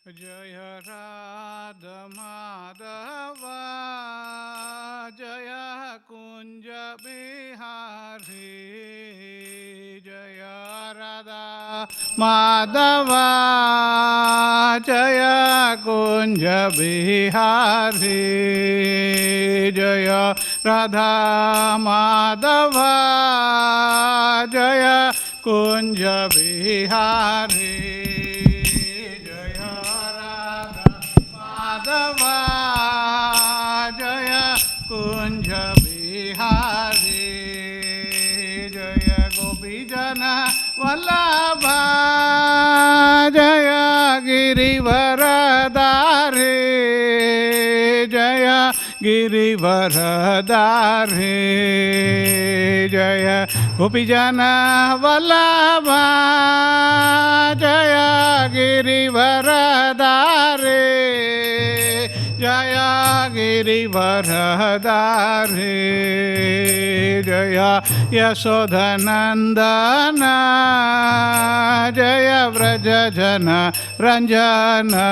Jaya Radha Madhava Jaya Kunja Bihari Jaya Radha Madhava Jaya Kunja Bihari Jaya Radha Madhava Jaya Kunja Bihari Madhava Jaya Kunja Bihari Jaya Gopijana Vallabha Jaya Girivaradari Jaya Girivaradari Jaya Gopijana Vallabha Jaya Girivaradari Jaya Girivaradari Jaya Yasodhanandana Jaya Vrajajana Ranjana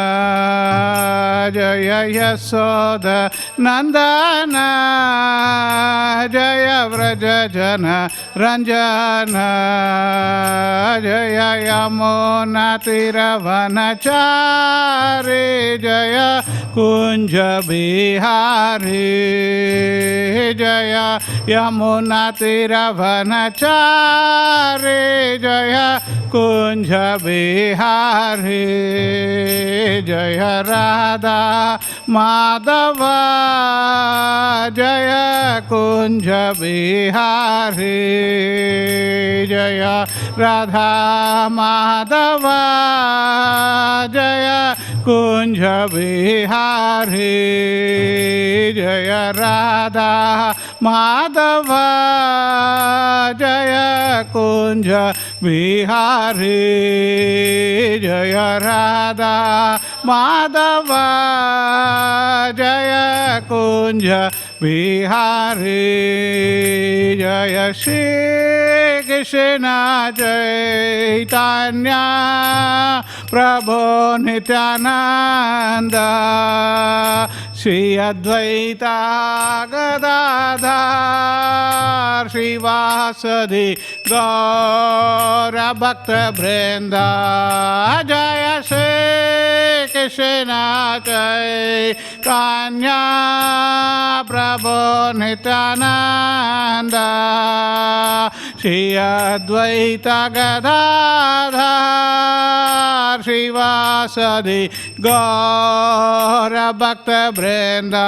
Jaya Yasodhanandana Jaya Vrajajana Ranjana Jaya Yamuna Tiravanachari Jaya Kunja Bihari Jaya Yamuna Tiravanachari Jaya Kunja Bihari Jaya Radha Madhava Jaya Kunja Bihari Jaya Radha Madhava Jaya Kunja Bihari Jaya Radha Madhava Jaya Kunja Bihari Jaya Radha Madhava Jaya Kunja Bihari Jaya Shri Krishna Chaitanya Prabhu Nityananda Shri Advaita Gadadhar Srivasadi Gaura Bhaktivedanta Jaya Shri Krishna Chaitanya Prabhu Nityananda Shri Advaita Gadadhar Srivasadi Gaura Bhaktivedanta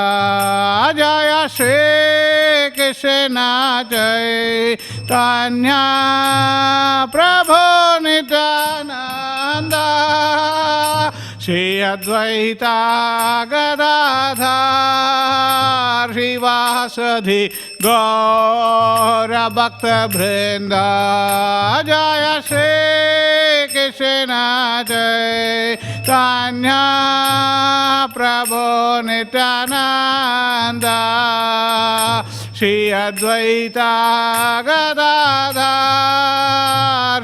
Jaya Shri Krishna Chaitanya Prabhu Nityananda Shri Advaita Gadadhar Srivasadi Gaura Bhaktivedanta Jaya Shri Krishna Chaitanya Prabhu Nityananda Shri Advaita Gadadhar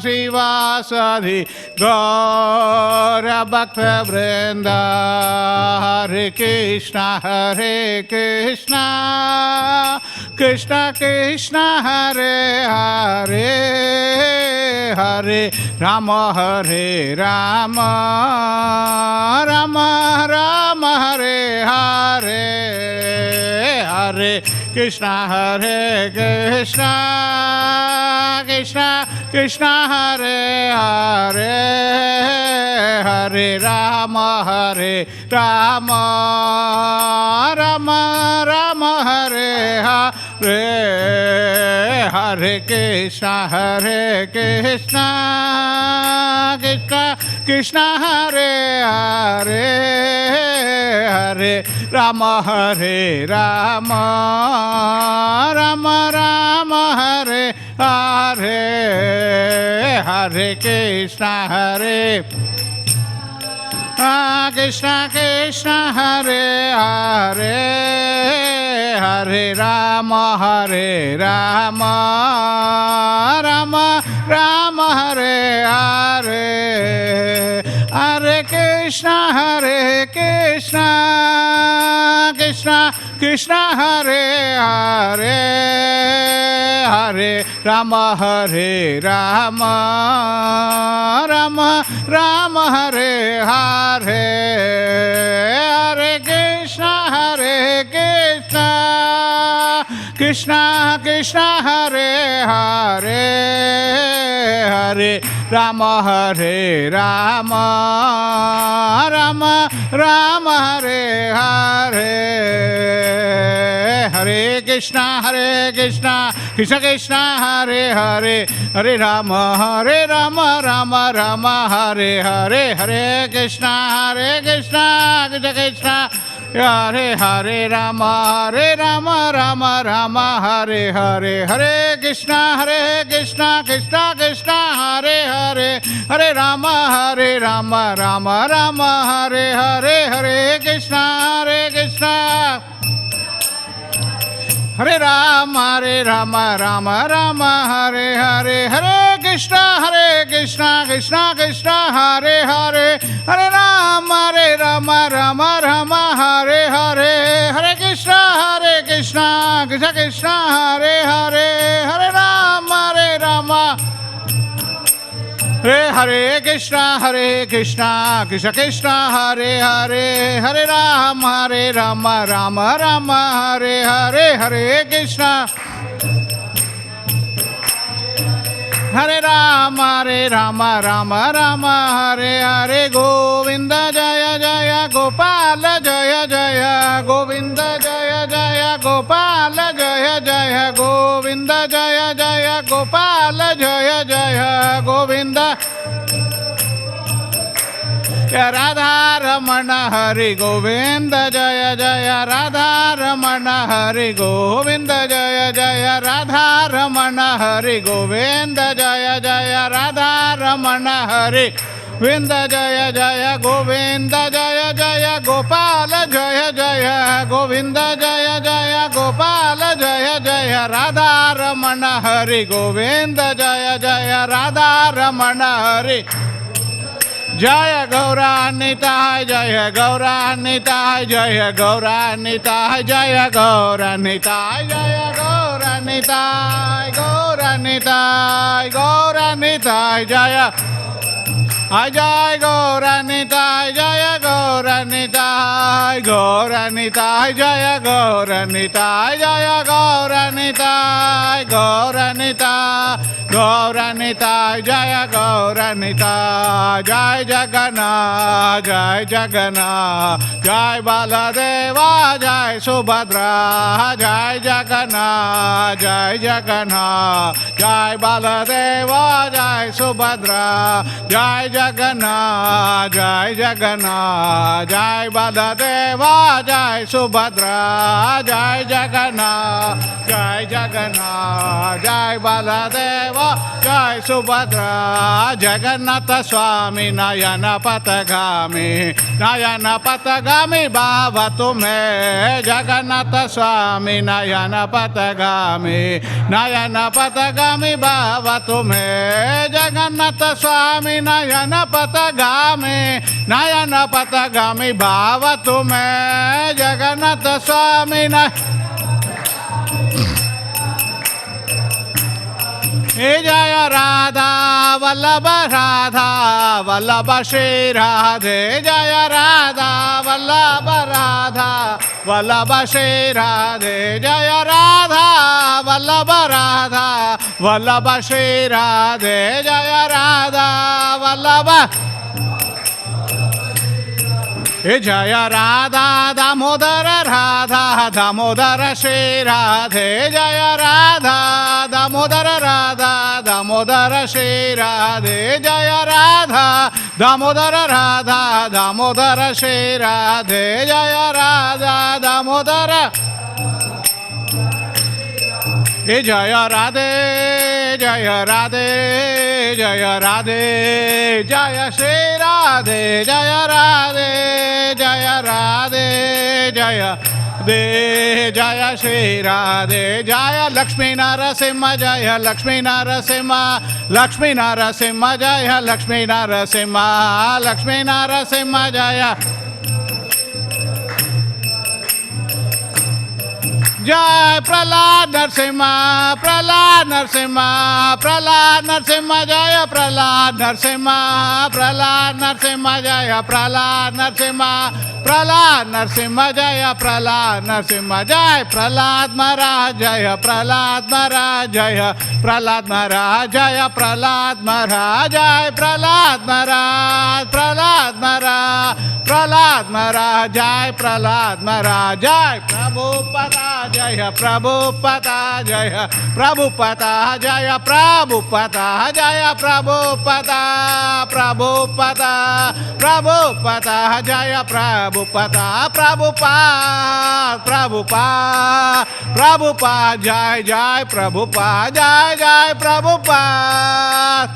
Srivasadi Gaura Bhaktivedanta Hare Krishna Krishna Krishna Hare Hare Hare Rama Hare Rama Rama Rama Hare Hare Hare Krishna Krishna Krishna Hare Hare Hare Rama Rama Rama Rama Hare Hare Hare Krishna Krishna Krishna Hare Hare Hare Rama Rama Rama Rama Hare Hare Hare Krishna Krishna Krishna Hare Hare Hare Rama Rama Rama Rama Hare Hare Hare Krishna, Hare Krishna, Krishna Krishna, Hare Hare, Hare Rama, Hare Rama, Rama Rama, Hare Hare, Hare Krishna, Hare Krishna, Krishna Krishna, Hare Hare, Hare Rama, Hare Rama, Rama Rama, Hare Hare, Hare Krishna, Krishna Krishna, Hare Hare, Hare Rama, Rama Rama, Hare Hare, Hare Krishna, Krishna Krishna, Hare Hare Rama, Rama Rama, Hare Hare, Hare Krishna, Krishna Krishna, Hare Hare, Hare Rama, Rama Rama, Hare Hare, Hare Krishna, Hare Rama, Rama Rama, Hare Hare, Hare Krishna, Krishna Krishna, Hare Hare, Hare Rama, Rama Rama, Hare Hare, Hare Krishna, Krishna Krishna, Hare Hare, Hare Rama, Hare Krishna, Krishna Krishna, Hare Hare, Hare Rama, Rama Rama, Hare Hare, Hare Krishna, Hare Rama, Rama, Hare Hare, Govinda Jaya Jaya, Gopala Jaya Jaya, Govinda Jaya Jaya, Gopala Jaya Jaya, Govinda Jaya Jaya, Gopala Jaya Jaya, Govinda Radha Ramana, Hari Govinda Jaya Jaya, Radha Ramana, Hari Govinda Jaya Jaya, Radha Ramana, Hari Govinda Jaya Jaya, Radha Ramana, Hari Govinda Jaya Jaya, Govinda Jaya Jaya, Gopala Jaya Jaya, Govinda Jaya Jaya, Gopala Jaya Jaya, Radha Ramana, Hari Govinda Jaya Jaya, Radha Ramana, Hari Jaya Gaura Nitai, Jaya Gaura Nitai, Jaya Gaura Nitai, Jaya Gaura Nitai, Jaya Gaura Nitai, Gaura Nitai, Gaura Nitai, Jaya Jaya Gaura Nitai, Jaya Gaura Nitai, Gaura Nitai, Jaya Gaura Nitai, Jaya Gaura Nitai, Gaura Nitai, Gaura Nitai, Jaya Gaura Nitai, Jai Jagannath, Jai Jagannath, Jai Baladeva, Jai Subhadra, Jai Jagannath, Jai Jagannath, Jai Baladeva, Jai Subhadra, Jai Jagannath, Jai Jagannath, Jai Baladeva, Jai Subhadra, Jai Jagannath, Jai Jagannath, Jai Baladeva, Jai Subhadra, Jagannatha Swami, Nayana Patagami, Nayana Patagami, Bhavatu me, Jagannatha Swami, Nayana Patagami, Nayana Patagami, Bhavatu me, Jagannatha Swami, Nayana Patagami, Nayana Patagami, Bhavatu me, Jagannatha Swami, Jaya Radha Vallabha Radha Vallabha Shri Radhe, Jaya Radha Vallabha Radha Vallabha Shri Radhe, Jaya Radha Vallabha Radha Vallabha Shri Radhe, Jaya Radha Vallabha Jaya Radha Damodara Radha Damodara Shri Radhe, Jaya Radha Damodara Radha Damodara Shri Radhe, Jaya Radha Damodara Radha Damodara Shri Radhe, Jaya Radha Damodara Jaya Radhe, Jaya Radhe, Jaya Radhe, Jaya Shri Radhe, Jaya Radhe, Jaya Radhe, Jaya Radhe Jaya Shri Radhe Jaya Lakshmi Narasimha Jaya Lakshmi Narasimha Lakshmi Narasimha Jaya Lakshmi Narasimha Lakshmi Narasimha Jaya Jai Prahlad Narasimha, Prahlad Narasimha, Prahlad Narasimha Jaya Prahlad Narasimha, Prahlad Narasimha Jaya Prahlad Narasimha, Prahlad Narasimha Jaya Prahlad Narasimha Jaya Prahlad Maharaj Jaya Prahlad Maharaj Jaya Prahlad Maharaj Jaya Prahlad Maharaj Jaya Prahlad Maharaj Prahlad Maharaj Prahlad Maharaj Jai Prahlad Maharaj Jai Prabhupada Jaya Prabhupada Jaya Prabhupada Jaya Prabhupada Jaya Prabhupada Prabhupada Prabhupada Jaya Prabhupada Prabhupada Prabhupada Prabhupada Jai Jai Prabhupada Jai Jai Prabhupada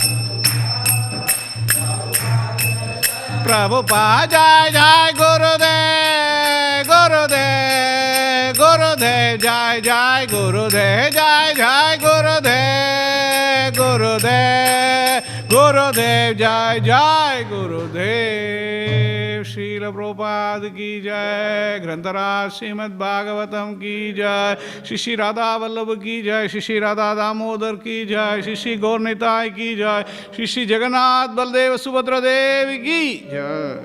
Prabhupada Jai Jai Gurudev Gurudev Gurudev Jai Jai Gurudev Jai Jai Gurudev Gurudev Gurudev Jai Jai Gurudev Srila Prabhupada ki jai Grantaraj Śrīmad Bhāgavatam ki jai Shri Radha Vallabha ki jai Shri Radha Damodar ki jai Shri Gaurnitai ki jai Shri Jagannath Baldev Subhadra Devi ki jai.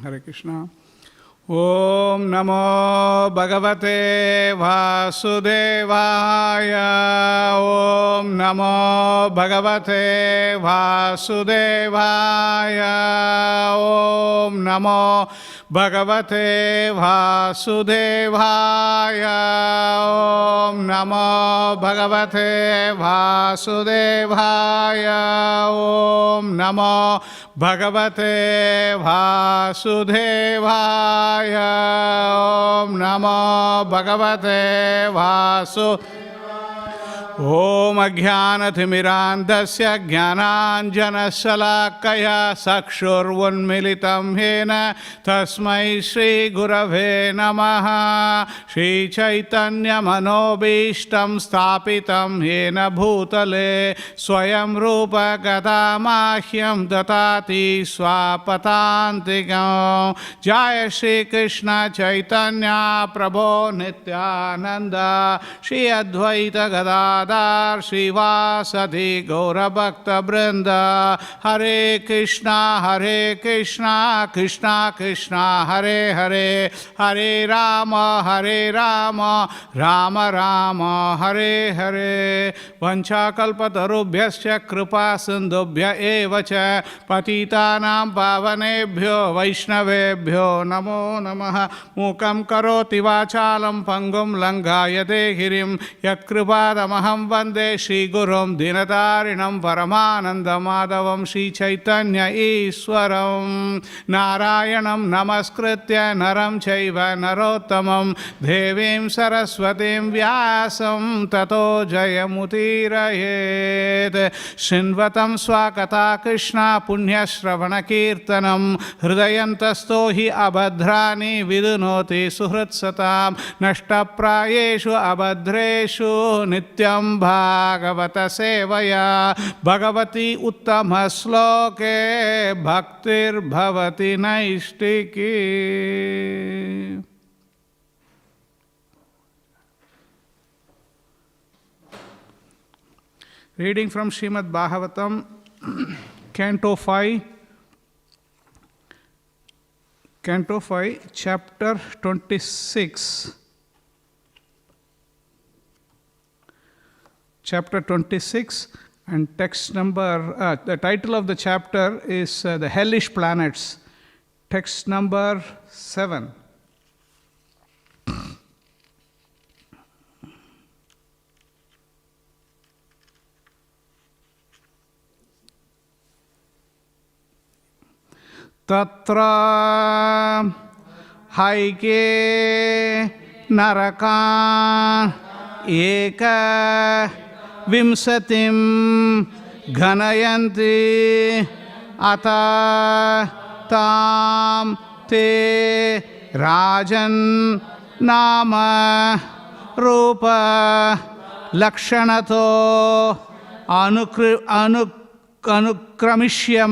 Hare Krishna. Om Namo Bhagavate Vasudevaya. Om Namo Bhagavate Vasudevaya. Om Namo Bhagavate Vasudevaya. Om Namo Bhagavate Vasudevaya. Om Namo Bhagavate Vasudevaya. Om Namo Bhagavate Vasudevaya. Om Ajnanathimirantasya Jnananjanashalakaya Sakshurvunmilitam Hena Tasmai Shri Gurave Namaha. Shri Chaitanya Manobishtam Stapitam Hena Bhutale Swayam Rupa Gadamahyam Datati Swapatantikam. Jaya Shri Krishna Chaitanya Prabhu Nityananda Shri Advaita Gadadhar Srivasadi Gaura Bhakta Vrinda. Hare Krishna Krishna Krishna Hare Hare Hare Rama Rama Rama Hare Hare. Vanchakalpatarubhyascha kripa sindhubhya eva cha patitanam pavanebhyo vaishnavebhyo namo namaha. Mukam karoti vachalam pangum langayate girim yat kripadamaham Vande Shri Gurum Dinatarinam Paramananda Madhavam Shri Chaitanya Ishwaram Narayanam Namaskritya Naram Chaiva Narottamam Devim Saraswatim Vyasam Tato Jayamutirayet Shinvatam Swakata Krishna Punya Shravana Kirtanam Hridayantasto hi abhadrani vidunoti suhritsatam Nashtaprayeshu abhadreshu nityam Bhagavata sevaya Bhagavati uttama sloke bhaktir bhavati naistiki. Reading from Śrīmad Bhāgavatam, Canto 5, Chapter 26. Chapter 26 and text number, the title of the chapter is The Hellish Planets. Text number 7. Tatra haike narakan eka vimsatim ghanayanti ata tam te rajan nama rupa lakshanato anukramishya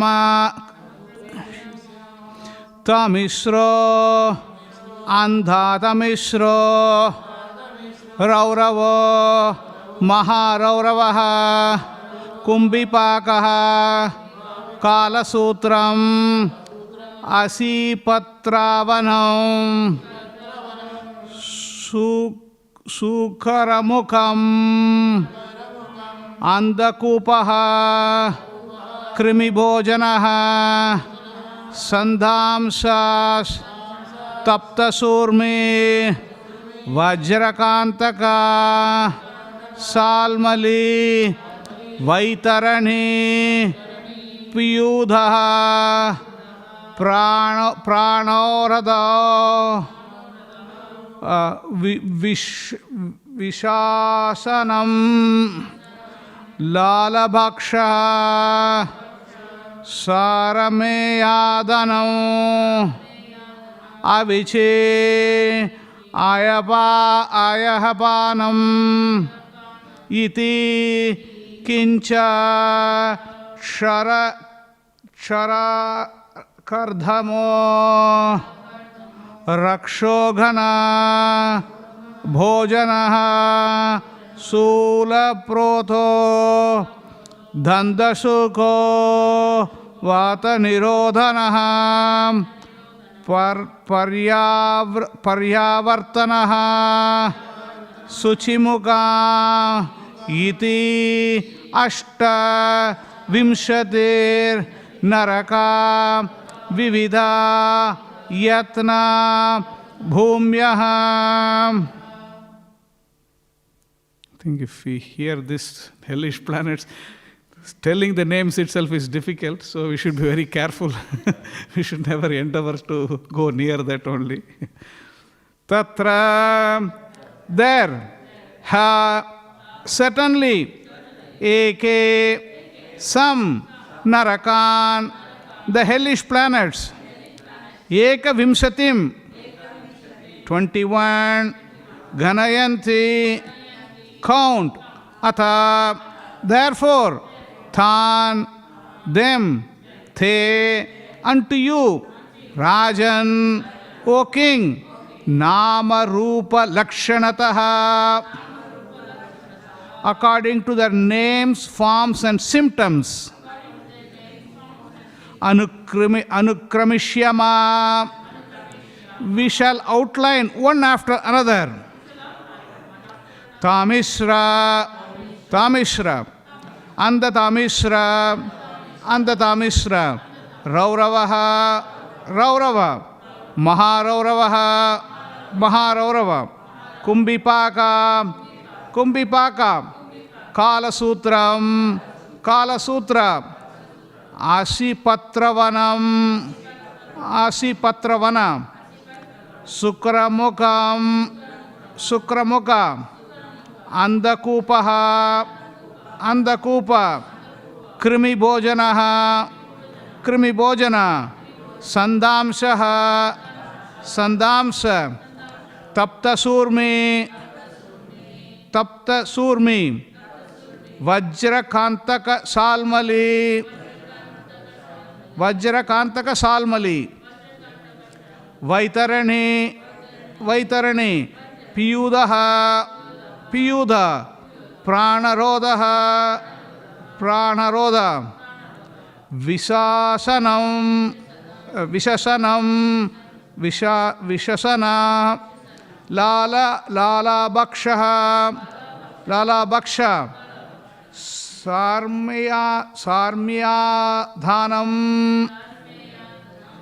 Tamisro, Andha Tamisro, Rauravo, Maharauravaha, Kumbhipakaha, Kalasutram, Asipatravanam, Sukharamukam, Andakupaha, Krimibhojanaha, Sandhamsas, Taptasurmi, Vajrakantaka, Salmali, Vaitarani, Piyudha, Pranoradha, Vishasanam, Lalabhaksha, Sarameyadanam, Aviche, Ayahapanam, Iti, Kincha, Shara Kardhamo, Rakshogana, Bhojanaha, Sulaproto, Dandasuko, Vata Nirodhanaha, Paryavartanaha, Suchimuka, Iti, Ashta, Vimshatir, Naraka, Vividha, Yatna, Bhumyaha. I think if we hear this hellish planets, telling the names itself is difficult, so we should be very careful. We should never endeavor to go near that only. Tatra, there, certainly, eke, some, narakan, the hellish planets, eka vimsatim, 21, ganayanti, count, ata, therefore, Than, them, te, unto you, Rajan, O king, Nama Rupa Lakshanataha, according to their names, forms, and symptoms. Anukramishya, we shall outline one after another. Tamisra, Andatamisra, Raurava, Maharaurava, Kumbhipaka, Kalasutram, Asipatravana, Sukramukha, Andakupa, Krimibhojana, Sandhamsa, Taptasurmi, Vajrakantaka Salmali, Vaitarani, Piyudha, Pranarodha, Vishasana, Lalabhaksha,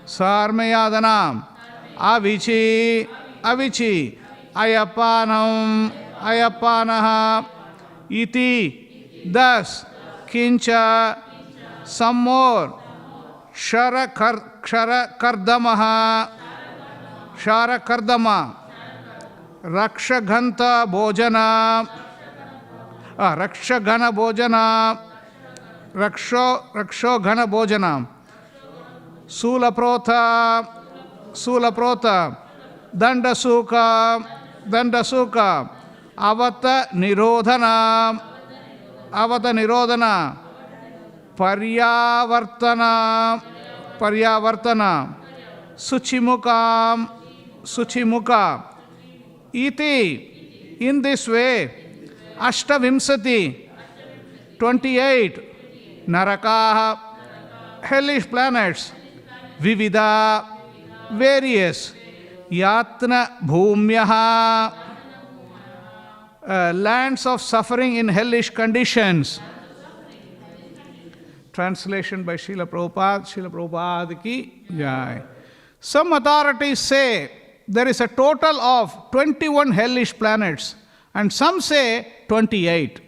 Sarmyadanam, Avichi, Ayapanaha, Iti, thus, Kincha, some more, Ksharakardamaha, Sharakardama, Rakshaganta Bhojana, Rakshagana Bhojana, Rakshogana Bhojana, Sulaprota, Dandasuka, Avata Nirodhana, Paryavartana, Suchimuka, Iti, in this way, Ashtavimsati, 28, Narakaha, hellish planets, Vivida, various, Yatna Bhumyaha, lands of suffering in hellish conditions. Translation by Srila Prabhupada ki jai. Some authorities say there is a total of 21 hellish planets, and some say 28.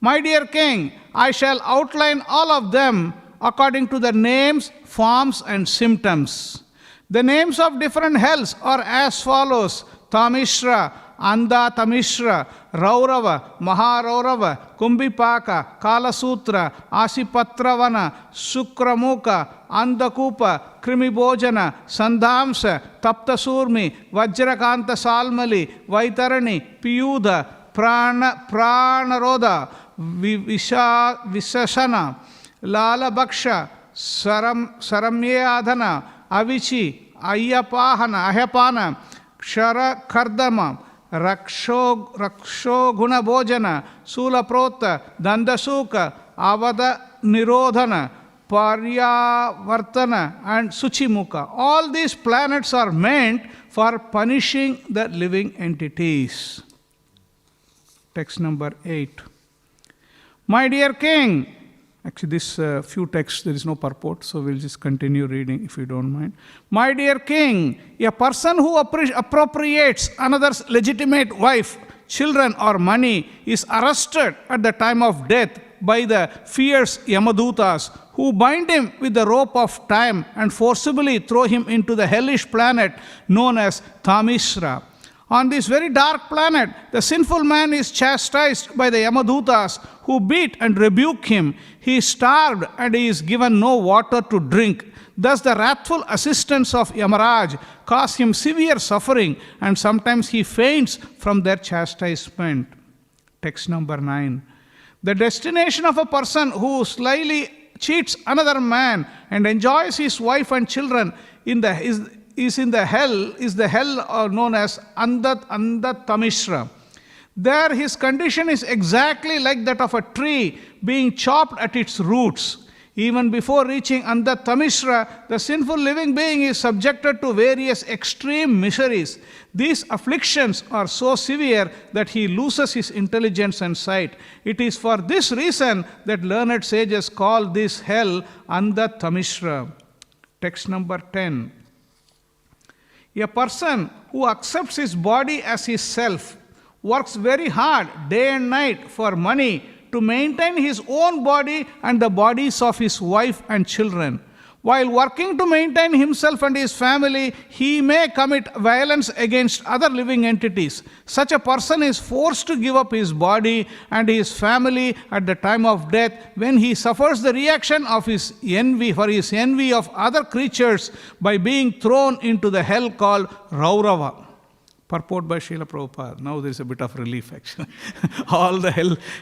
My dear king, I shall outline all of them according to their names, forms, and symptoms. The names of different hells are as follows: Tamishra, Anda Tamishra, Raurava, Maharaurava, Kumbhipaka, Kalasutra, Asipatravana, Sukramuka, Andakupa, Krimibhojana, Sandhamsa, Taptasurmi, Vajrakanta Salmali, Vaitarani, Piyudha, Pranaroda, Visashana, Lala Bhaksha, Saramyadhana, Avichi, Ayapana, Kshara Kardama, Rakshoguna Bhojana, Sulaprota, Dandasuka, Avada Nirodhana, Paryavartana, and Suchimuka. All these planets are meant for punishing the living entities. Text number 8. My dear king, actually this few texts, there is no purport, so we'll just continue reading if you don't mind. My dear king, a person who appropriates another's legitimate wife, children, or money is arrested at the time of death by the fierce Yamadutas, who bind him with the rope of time and forcibly throw him into the hellish planet known as Tamishra. On this very dark planet, the sinful man is chastised by the Yamadutas, who beat and rebuke him. He is starved and he is given no water to drink. Thus the wrathful assistants of Yamaraj cause him severe suffering, and sometimes he faints from their chastisement. Text number 9. The destination of a person who slyly cheats another man and enjoys his wife and children is the hell known as Andat Tamishra. There his condition is exactly like that of a tree being chopped at its roots. Even before reaching Andat Tamishra, the sinful living being is subjected to various extreme miseries. These afflictions are so severe that he loses his intelligence and sight. It is for this reason that learned sages call this hell Andat Tamishra. Text number 10. A person who accepts his body as his self works very hard day and night for money to maintain his own body and the bodies of his wife and children. While working to maintain himself and his family, he may commit violence against other living entities. Such a person is forced to give up his body and his family at the time of death, when he suffers the reaction of his envy of other creatures by being thrown into the hell called Raurava. Purport by Srila Prabhupada. Now there is a bit of relief actually. All the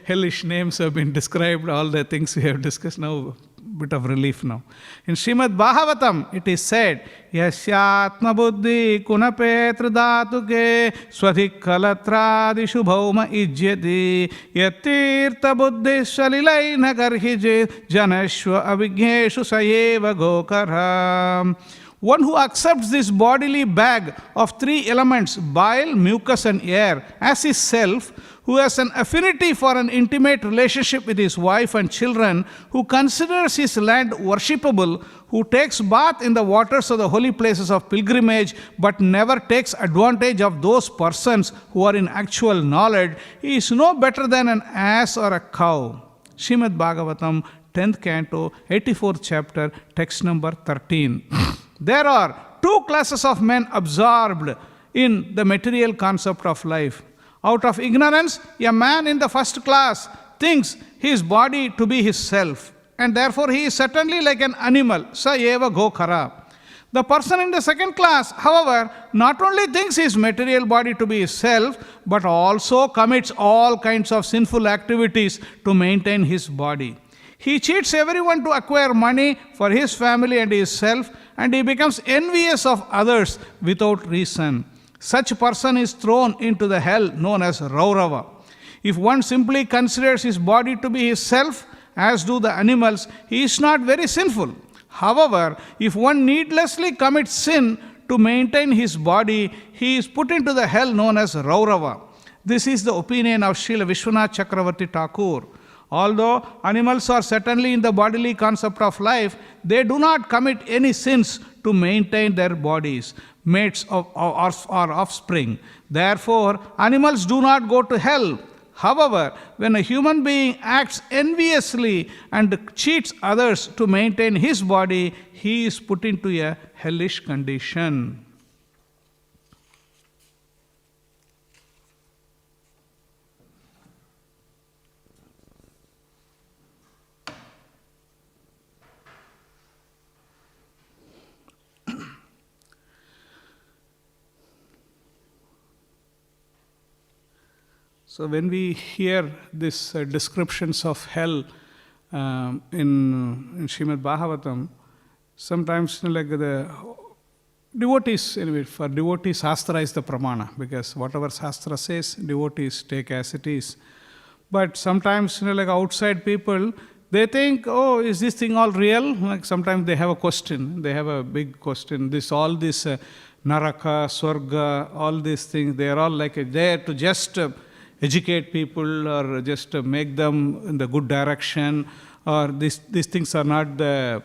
hellish names have been described, all the things we have discussed, now bit of relief now. In Śrīmad Bhāgavatam it is said, Yasyatma buddhi kunapetra dhatuke swadhikkalatradishu bhauma ijyati yatirtha buddhi shalilaina garhije janashva avigneshu sayeva gokara. One who accepts this bodily bag of three elements, bile, mucus, and air, as his self, who has an affinity for an intimate relationship with his wife and children, who considers his land worshipable, who takes bath in the waters of the holy places of pilgrimage, but never takes advantage of those persons who are in actual knowledge, he is no better than an ass or a cow. Śrīmad Bhāgavatam, 10th canto, 84th chapter, text number 13. There are two classes of men absorbed in the material concept of life. Out of ignorance, a man in the first class thinks his body to be his self, and therefore he is certainly like an animal, sa eva gokara. The person in the second class, however, not only thinks his material body to be his self, but also commits all kinds of sinful activities to maintain his body. He cheats everyone to acquire money for his family and his self, and he becomes envious of others without reason. Such a person is thrown into the hell known as Raurava. If one simply considers his body to be his self, as do the animals, he is not very sinful. However, if one needlessly commits sin to maintain his body, he is put into the hell known as Raurava. This is the opinion of Srila Vishwanath Chakravarti Thakur. Although animals are certainly in the bodily concept of life, they do not commit any sins to maintain their bodies, mates or offspring. Therefore, animals do not go to hell. However, when a human being acts enviously and cheats others to maintain his body, he is put into a hellish condition. So when we hear these descriptions of hell in Śrīmad Bhāgavatam, sometimes like the devotees, anyway, for devotees, Shastra is the pramana, because whatever Shastra says, devotees take as it is. But sometimes, like outside people, they think, oh, is this thing all real? Like sometimes they have a question, they have a big question. All this Naraka, Swarga, all these things, they are all like there to just educate people or just make them in the good direction, or these things are not the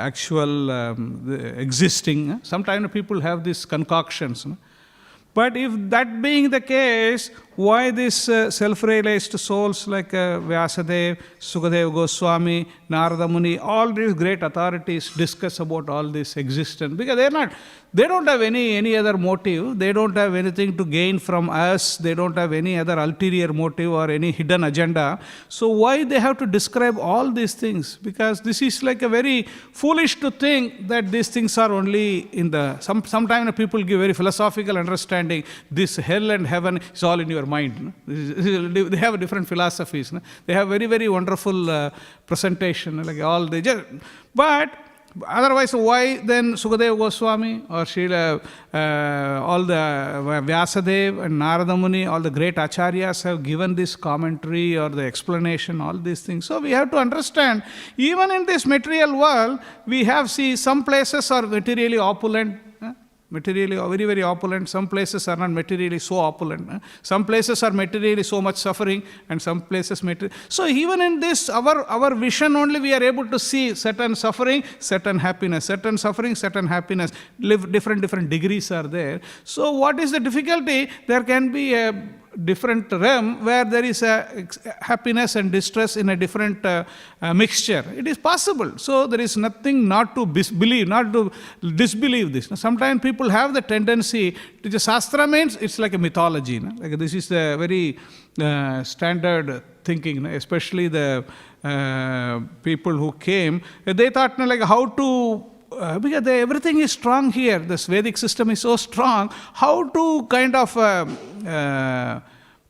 actual existing. Sometimes people have these concoctions. But if that being the case, why these self-realized souls like Vyasadeva, Sukadeva Goswami, Narada Muni, all these great authorities discuss about all this existence? Because they don't have any other motive, they don't have anything to gain from us, they don't have any other ulterior motive or any hidden agenda. So why they have to describe all these things? Because this is like a very foolish to think that these things are only in the, sometimes people give very philosophical understanding, this hell and heaven is all in your mind. They have different philosophies. They have very, very wonderful presentation, like all they just, but otherwise, why then Sukadeva Goswami or Srila, all the Vyasadeva and Narada Muni, all the great acharyas have given this commentary or the explanation, all these things. So we have to understand, even in this material world, we have, some places are materially opulent, materially very, very opulent. Some places are not materially so opulent. Some places are materially so much suffering, and some places So even in this, our vision only, we are able to see certain suffering, certain happiness, certain suffering, certain happiness. Different degrees are there. So what is the difficulty? There can be a different realm where there is a happiness and distress in a different mixture. It is possible. So there is nothing not to disbelieve, not to disbelieve this. Sometimes people have the tendency to just Shastra means it's like a mythology. Like this is the very standard thinking, especially the people who came. They thought like how to because everything is strong here. This Vedic system is so strong. How to kind of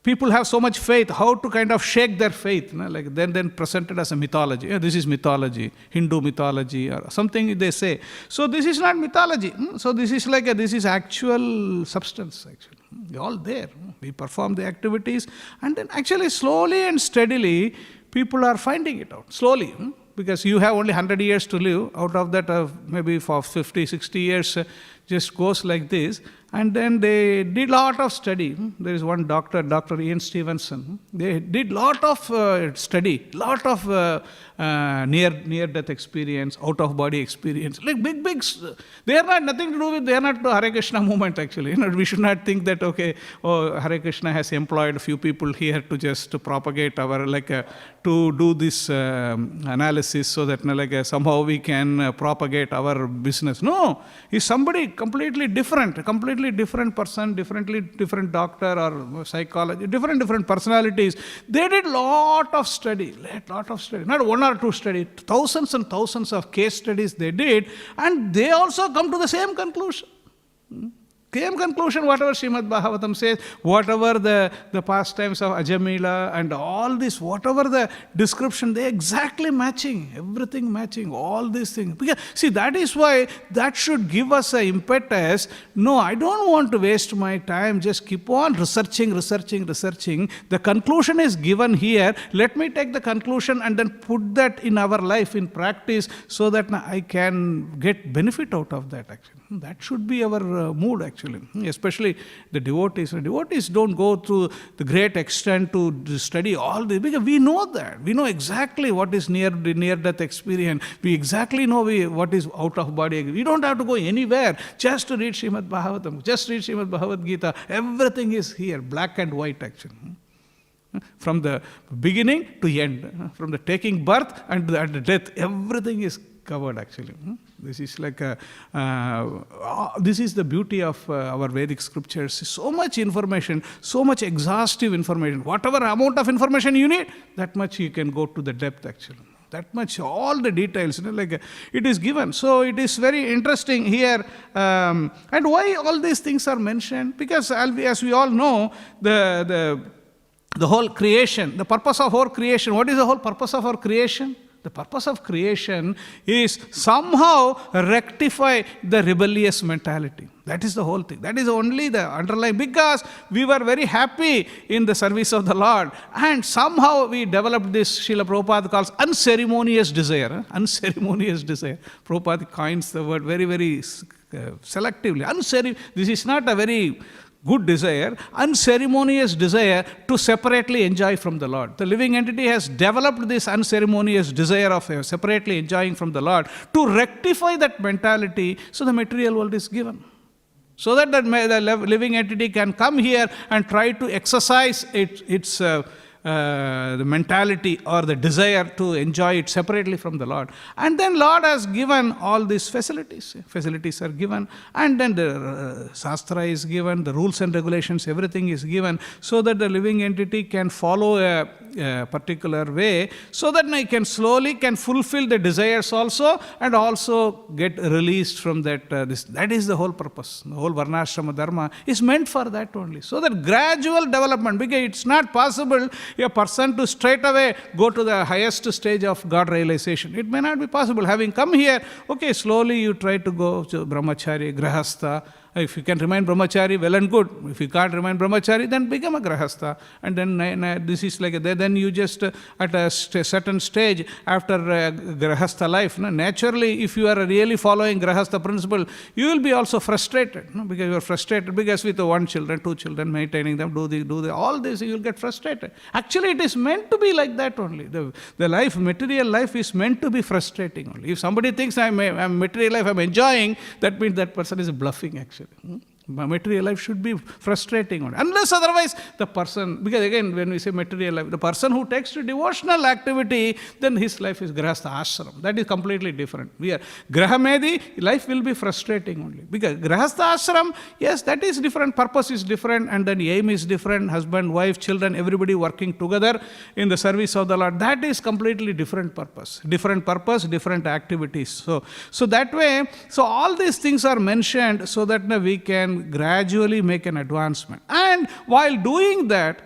people have so much faith. How to kind of shake their faith? Like then presented as a mythology. Yeah, this is mythology, Hindu mythology or something they say. So this is not mythology. So this is like this is actual substance. Actually, all there. We perform the activities, and then actually slowly and steadily people are finding it out. Slowly. Because you have only 100 years to live, out of that maybe for 50, 60 years just goes like this. And then they did lot of study. There is one doctor, Dr. Ian Stevenson. They did lot of study, lot of near-death experience, out-of-body experience. Like big. They are not nothing to do with. They are not the Hare Krishna movement actually. We should not think that Hare Krishna has employed a few people here to just to propagate our to do this analysis so that somehow we can propagate our business. No, he's somebody completely different person, different doctor or psychologist, different personalities. They did lot of study, not one or two study, thousands and thousands of case studies they did, and they also come to the same conclusion. Same conclusion, whatever Śrīmad Bhāgavatam says, whatever the pastimes of Ajamila and all this, whatever the description, they exactly matching, everything matching, all these things. Because, see, that is why that should give us an impetus. No, I don't want to waste my time, just keep on researching. The conclusion is given here. Let me take the conclusion and then put that in our life, in practice, so that I can get benefit out of that actually. That should be our mood actually, especially the devotees. Devotees don't go to the great extent to study all this, because we know that. We know exactly what is near-death experience. We exactly know what is out-of-body. We don't have to go anywhere just to read Śrīmad Bhāgavatam, just read Śrīmad Bhagavad Gita. Everything is here, black and white actually. From the beginning to end, from the taking birth and the death, everything is covered actually. This is this is the beauty of our Vedic scriptures. So much information, so much exhaustive information. Whatever amount of information you need, that much you can go to the depth actually. That much, all the details, it is given. So it is very interesting here. And why all these things are mentioned? Because as we all know, the whole creation, the purpose of our creation. What is the whole purpose of our creation? The purpose of creation is somehow rectify the rebellious mentality. That is the whole thing. That is only the underlying, because we were very happy in the service of the Lord, and somehow we developed this, Srila Prabhupada calls unceremonious desire. Unceremonious desire. Prabhupada coins the word very, very selectively. This is not a very good desire, unceremonious desire to separately enjoy from the Lord. The living entity has developed this unceremonious desire of separately enjoying from the Lord to rectify that mentality, so the material world is given. So that the living entity can come here and try to exercise its the mentality or the desire to enjoy it separately from the Lord. And then Lord has given all these facilities. Facilities are given, and then the Shastra is given, the rules and regulations, everything is given, so that the living entity can follow a particular way, so that I can slowly fulfill the desires also, and also get released from that. That is the whole purpose. The whole Varnashrama Dharma is meant for that only. So that gradual development, because it's not possible a person to straight away go to the highest stage of God realization. It may not be possible. Having come here, okay, slowly you try to go to Brahmachari, Grahastha. If you can remain Brahmachari, well and good. If you can't remain Brahmachari, then become a Grahastha. And then this is like, then you just at a certain stage after Grahastha life, naturally, if you are really following Grahastha principle, you will be also frustrated, because you are frustrated, because with one children, two children, maintaining them, do the all this, you will get frustrated. Actually, it is meant to be like that only. The life, material life is meant to be frustrating only. If somebody thinks I'm material life, I'm enjoying, that means that person is bluffing actually. Material life should be frustrating only. Unless otherwise the person, because again when we say material life, the person who takes to devotional activity, then his life is Grahastha Ashram. That is completely different. Grahamedi, life will be frustrating only. Because Grahastha Ashram, yes, that is different, purpose is different, and then aim is different, husband, wife, children, everybody working together in the service of the Lord. That is completely different purpose, different activities. So that way, so all these things are mentioned so that we can gradually make an advancement. And while doing that,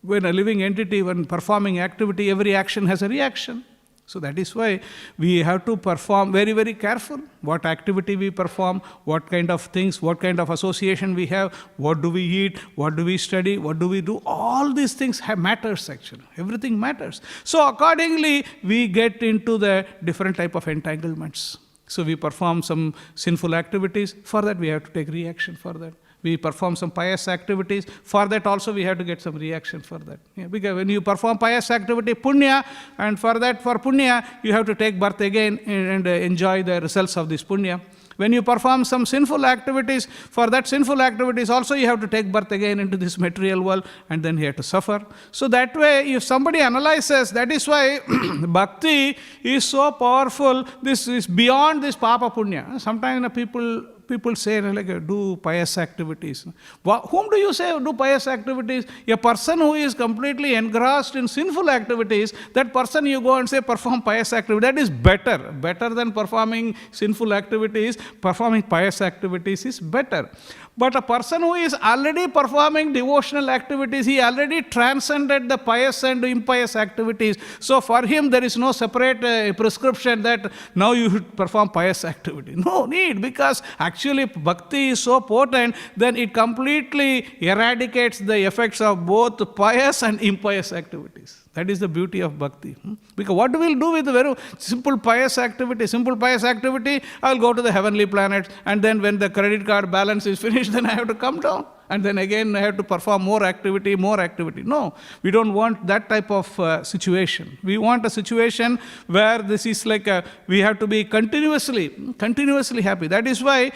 when a living entity, when performing activity, every action has a reaction. So that is why we have to perform very, very careful. What activity we perform, what kind of things, what kind of association we have, what do we eat, what do we study, what do we do. All these things matters actually. Everything matters. So accordingly, we get into the different type of entanglements. So we perform some sinful activities. For that, we have to take reaction for that. We perform some pious activities. For that also, we have to get some reaction for that. Yeah, because when you perform pious activity, punya, and for that, for punya, you have to take birth again and enjoy the results of this punya. When you perform some sinful activities, for that sinful activities also you have to take birth again into this material world, and then you have to suffer. So that way, if somebody analyzes, that is why bhakti is so powerful. This is beyond this papa punya. Sometimes people say, like, do pious activities. Whom do you say do pious activities? A person who is completely engrossed in sinful activities, that person you go and say perform pious activity. That is better. Better than performing sinful activities. Performing pious activities is better. But a person who is already performing devotional activities, he already transcended the pious and impious activities. So for him, there is no separate prescription that now you should perform pious activity. No need, because actually bhakti is so potent, then it completely eradicates the effects of both pious and impious activities. That is the beauty of bhakti. Because what we will do with the very simple pious activity? Simple pious activity, I will go to the heavenly planets, and then when the credit card balance is finished, then I have to come down. And then again I have to perform more activity. No, we don't want that type of situation. We want a situation where this is like we have to be continuously happy. That is why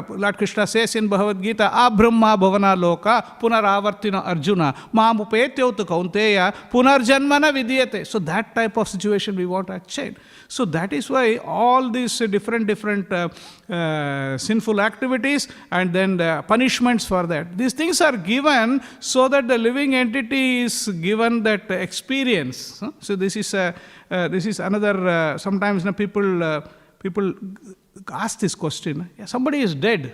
Lord Krishna says in Bhagavad Gita, Abrahma bhavana loka punaravartina arjuna mamupetyautu kaunteya punarjanmana vidyate. So that type of situation we want to achieve. So that is why all these different sinful activities and then the punishments for that. These things are given so that the living entity is given that experience. So this is another. Sometimes people ask this question: somebody is dead.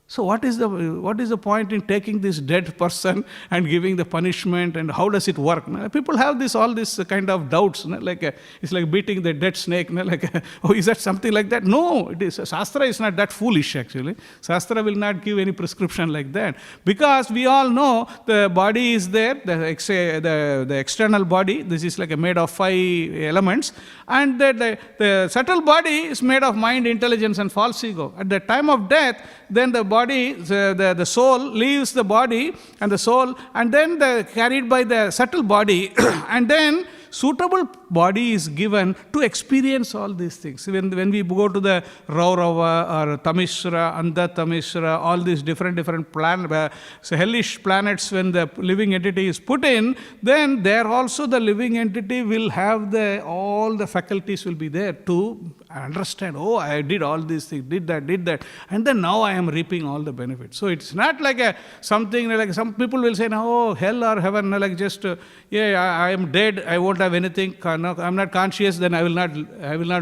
So what is the point in taking this dead person and giving the punishment, and how does it work? People have all this kind of doubts. Like it's like beating the dead snake. Like, oh, is that something like that? No, it is. Shastra is not that foolish actually. Shastra will not give any prescription like that, because we all know the body is there, the external body. This is like made of 5 elements, and the subtle body is made of mind, intelligence, and false ego. At the time of death, then the body, the soul leaves the body and the soul, and then carried by the subtle body, and then suitable body is given to experience all these things. When we go to the Raurava or Tamishra, Andha Tamishra, all these different planets, so hellish planets, when the living entity is put in, then there also the living entity will have all the faculties will be there to understand, oh, I did all these things, did that, and then now I am reaping all the benefits. So it's not like something like some people will say, no, hell or heaven, like just, I am dead, I won't have anything, I'm not conscious, then I will not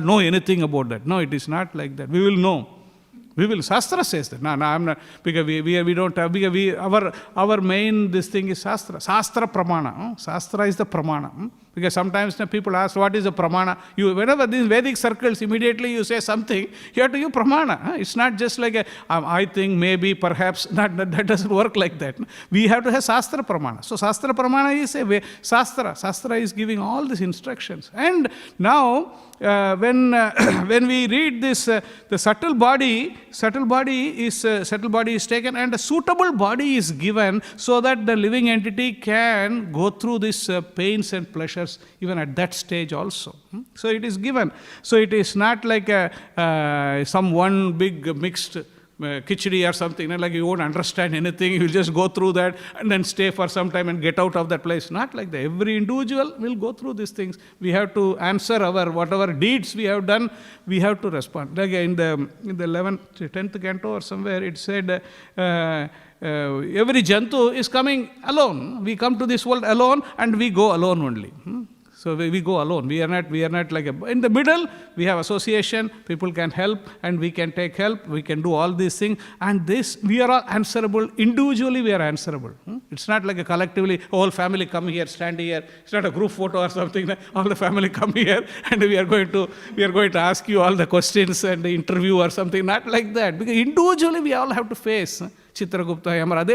know anything about that. No, it is not like that. We will know. Shastra says that. No, I'm not, because we don't have, because our main, this thing is Shastra. Shastra pramana. Shastra is the pramana. Because sometimes people ask, what is the pramana? Whenever these Vedic circles, immediately you say something, you have to use pramana. It's not just like I think, maybe, perhaps. That doesn't work like that. We have to have Shastra pramana. So Shastra pramana is a way. Shastra is giving all these instructions. And now, when we read this, the subtle body is taken, and a suitable body is given so that the living entity can go through these pains and pleasures even at that stage also. So it is given. So it is not like some one big mixed khichdi or something, like you won't understand anything, you will just go through that and then stay for some time and get out of that place. Not like that. Every individual will go through these things. We have to answer whatever deeds we have done, we have to respond. Like in the 10th canto or somewhere, it said, every jantu is coming alone. We come to this world alone, and we go alone only. So we go alone. We are not like in the middle. We have association. People can help, and we can take help. We can do all these things, and we are all answerable. Individually, we are answerable. It's not like a collectively, whole family come here, stand here. It's not a group photo or something. All the family come here, and we are going to ask you all the questions and the interview or something. Not like that, because individually we all have to face. Chitragupta, Yamara,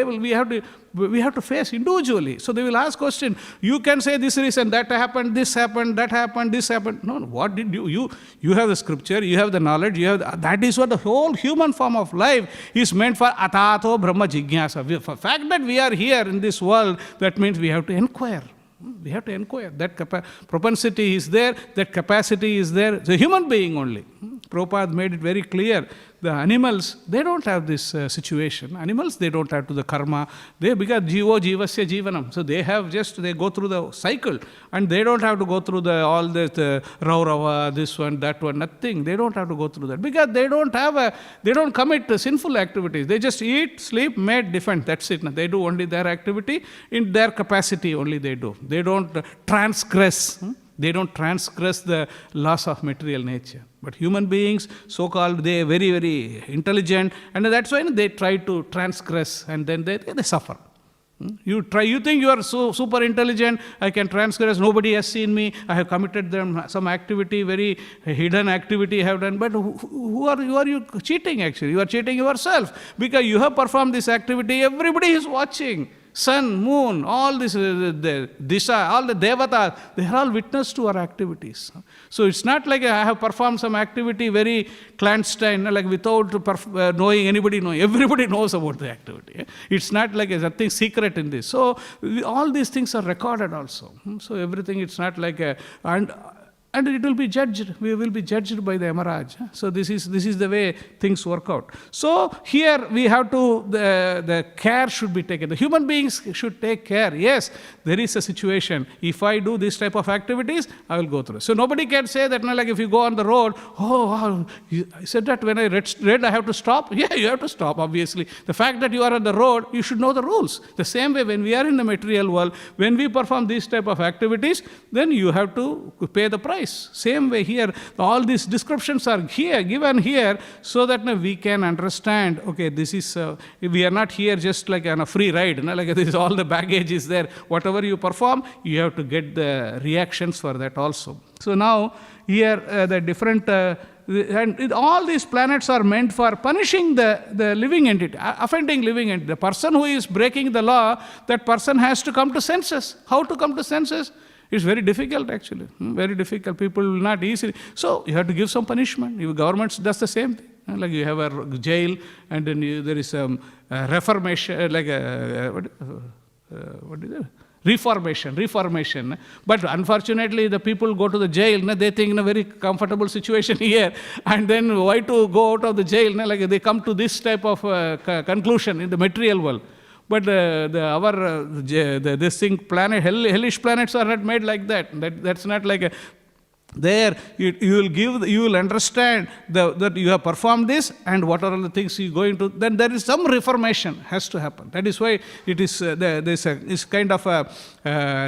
we have to face individually. So they will ask question, you can say this reason, that happened, that happened, this happened. No, what did you have the scripture, you have the knowledge, that is what the whole human form of life is meant for. Atato Brahma Jigyasa. For the fact that we are here in this world, that means we have to inquire. We have to inquire. That propensity is there, that capacity is there. It's a human being only. Prabhupada made it very clear. The animals, they don't have this situation. Animals, they don't have to the karma. Because jivo jivasya jivanam. So they go through the cycle, and they don't have to go through all the raurava, this one, that one, nothing. They don't have to go through that. Because they don't commit sinful activities. They just eat, sleep, mate, defend. That's it. They do only their activity in their capacity only they do. They don't transgress. They don't transgress the laws of material nature. But human beings, so-called, they are very, very intelligent, and that's why they try to transgress, and then they suffer. You think you are so super intelligent, I can transgress, nobody has seen me, I have committed some activity, very hidden activity I have done, but who are you cheating actually? You are cheating yourself, because you have performed this activity, everybody is watching. Sun, moon, all this, the Disha, all the Devatas, they are all witness to our activities. So it's not like I have performed some activity very clandestine, like without knowing anybody knowing. Everybody knows about the activity. It's not like there's nothing secret in this. So all these things are recorded also. So everything, it's not like and it will be judged. We will be judged by the Yamaraj. So this is the way things work out. So here we have to, the care should be taken. The human beings should take care. Yes, there is a situation. If I do this type of activities, I will go through. So nobody can say that, like if you go on the road, I said that when I read, I have to stop. Yeah, you have to stop, obviously. The fact that you are on the road, you should know the rules. The same way when we are in the material world, when we perform these type of activities, then you have to pay the price. Same way here, all these descriptions are given here, so that we can understand, okay, this is, we are not here just like on a free ride, like this, all the baggage is there. Whatever you perform, you have to get the reactions for that also. So now, here, the different, and all these planets are meant for punishing the living entity, offending living entity. The person who is breaking the law, that person has to come to senses. How to come to senses? It's very difficult actually, very difficult. People will not easily. So you have to give some punishment. Your government does the same thing. Like you have a jail, and then there is a reformation, like what is it? Reformation. But unfortunately, the people go to the jail, they think in a very comfortable situation here, and then why to go out of the jail? Like they come to this type of conclusion in the material world. But this thing, hellish planets are not made like that. That's not like there you will understand that you have performed this, and what are the things you going to. Then there is some reformation has to happen. That is why it is it's kind of a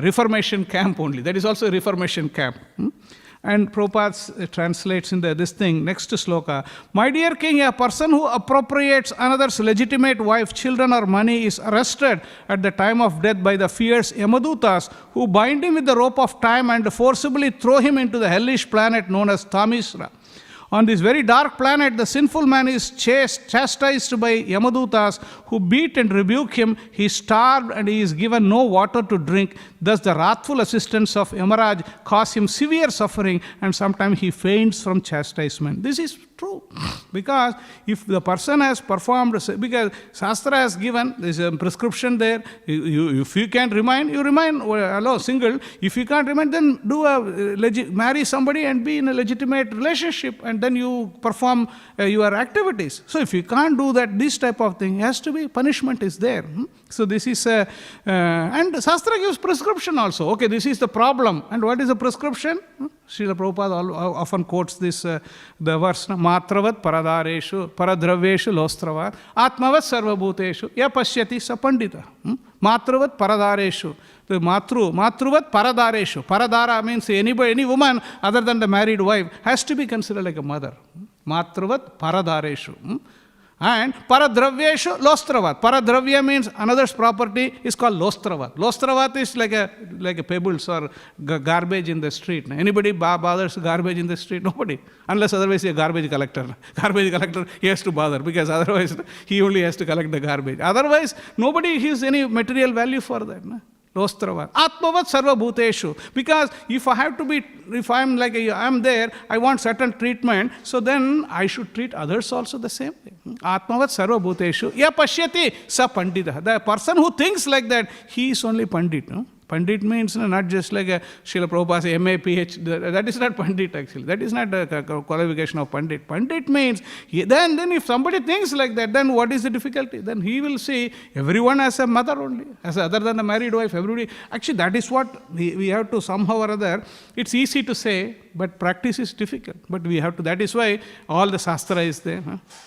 reformation camp only. That is also a reformation camp. And Prabhupada translates in this thing, next sloka. My dear king, a person who appropriates another's legitimate wife, children or money is arrested at the time of death by the fierce Yamadutas, who bind him with the rope of time and forcibly throw him into the hellish planet known as Tamisra. On this very dark planet, the sinful man is chastised by Yamadutas, who beat and rebuke him. He is starved and he is given no water to drink. Thus the wrathful assistants of Yamaraj cause him severe suffering, and sometimes he faints from chastisement. This is true. Because if the person has performed, because Shastra has given, there is a prescription there. If you can remain, you remain single. If you can't remain, then marry somebody and be in a legitimate relationship, and then you perform your activities. So if you can't do that, this type of thing has to be, punishment is there. So this is, and Shastra gives prescription also. Okay, this is the problem. And what is the prescription? Srila Prabhupada often quotes this, the verse, Matravat paradareshu paradraveshu lostrava atmavat sarvabhuteshu ya pashyati sa pandita. Matravat paradareshu. The matruvat paradareshu. Paradara means any woman other than the married wife has to be considered like a mother. Matravat paradareshu. And paradravyeshu lostravat. Paradravya means another's property is called lostravat. Lostravat is like a pebbles or garbage in the street. Anybody bothers garbage in the street? Nobody. Unless otherwise a garbage collector. Garbage collector, he has to bother because otherwise he only has to collect the garbage. Otherwise, nobody has any material value for that. Lostrava. Atmavat sarva bhuteshu. Because if I'm like I'm there, I want certain treatment, so then I should treat others also the same way. Atmavat sarva bhuteshu. Ya pashyati sa pandita. The person who thinks like that, he is only pandit. No? Pandit means not just like a Srila Prabhupada say MA, PhD. That is not Pandit actually. That is not a qualification of Pandit. Pandit means, then if somebody thinks like that, then what is the difficulty? Then he will see everyone as a mother only, as other than the married wife, everybody. Actually, that is what we have to somehow or other. It's easy to say, but practice is difficult. But we have to, that is why all the Shastra is there.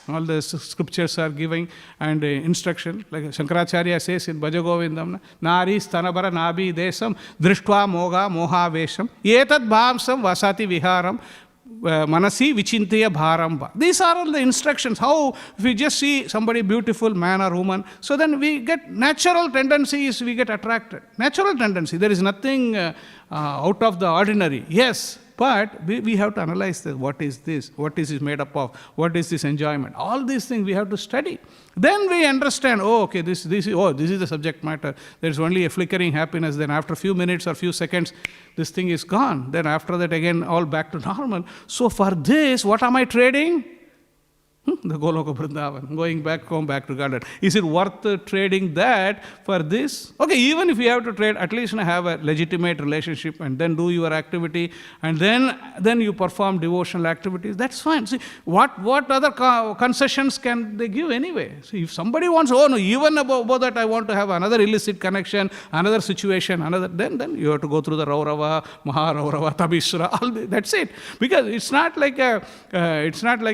All the scriptures are giving and instruction. Like Shankaracharya says in Bhaja Govindam, Nari Stanabara Nabi Desam Drishtva Moga Mohavesham Etad Bhamsam Vasati Viharam Manasi Vichintaya Bharamba. These are all the instructions. How if we just see somebody beautiful, man or woman, so then we get natural tendencies, we get attracted. Natural tendency. There is nothing out of the ordinary. Yes. But we have to analyze this. What is this? What is it made up of? What is this enjoyment? All these things we have to study. Then we understand, okay, this is the subject matter. There's only a flickering happiness. Then after a few minutes or few seconds, this thing is gone. Then after that, again, all back to normal. So for this, what am I trading? The Goloka Vrindavan, going back home, back to garden. Is it worth trading that for this? Okay, even if you have to trade, at least have a legitimate relationship and then do your activity and then you perform devotional activities, that's fine. See, what other concessions can they give anyway? See, if somebody wants, even about that I want to have another illicit connection, another situation, then you have to go through the Raurava, Maharaurava, Tabishra, all that's it. Because it's not like a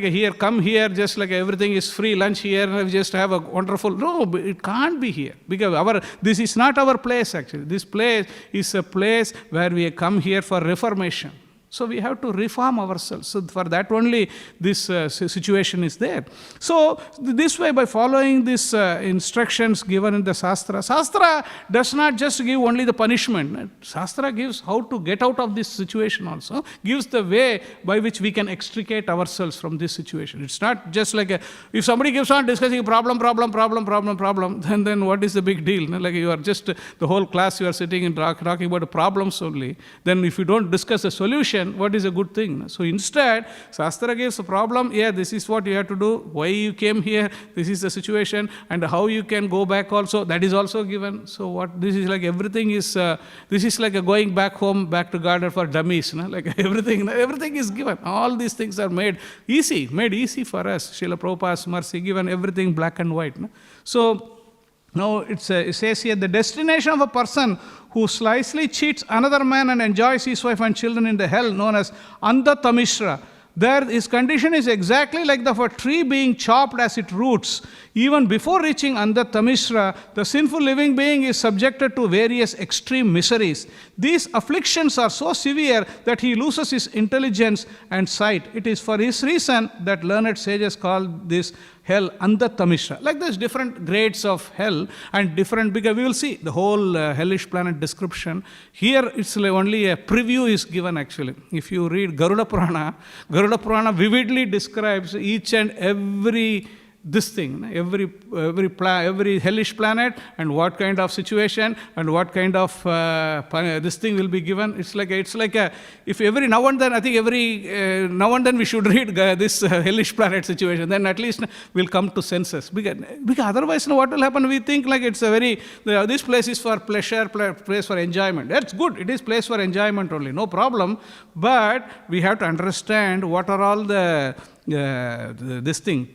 here, come here, just like everything is free lunch here and we just have a wonderful. No, it can't be here because this is not our place actually. This place is a place where we come here for reformation. So we have to reform ourselves. So for that only this situation is there. So this way, by following these instructions given in the Shastra does not just give only the punishment. Shastra gives how to get out of this situation also, gives the way by which we can extricate ourselves from this situation. It's not just like if somebody keeps on discussing problem, then what is the big deal? Like you are just, the whole class you are sitting and talking about the problems only. Then if you don't discuss the solution, what is a good thing? So instead, Shastra gives a problem. Yeah, this is what you have to do. Why you came here? This is the situation, and how you can go back also. That is also given. So what this is like? Everything is. This is like a going back home, back to garden for dummies. Like everything is given. All these things are made easy for us. Srila Prabhupada's mercy, given everything black and white. So now it says here, the destination of a person who slyly cheats another man and enjoys his wife and children in the hell known as Antatamishra. There, his condition is exactly like that of a tree being chopped as it roots. Even before reaching Antatamishra, the sinful living being is subjected to various extreme miseries. These afflictions are so severe that he loses his intelligence and sight. It is for this reason that learned sages call this hell Antatamishra. Like there's different grades of hell and different, because we will see the whole hellish planet description. Here it's like only a preview is given actually. If you read Garuda Purana vividly describes each and every this thing, every hellish planet and what kind of situation and what kind of this thing will be given. It's like if every now and then, I think every now and then we should read this hellish planet situation, then at least we'll come to senses. Because otherwise, what will happen? We think like it's a this place is for pleasure, place for enjoyment. That's good. It is place for enjoyment only, no problem. But we have to understand what are all this thing.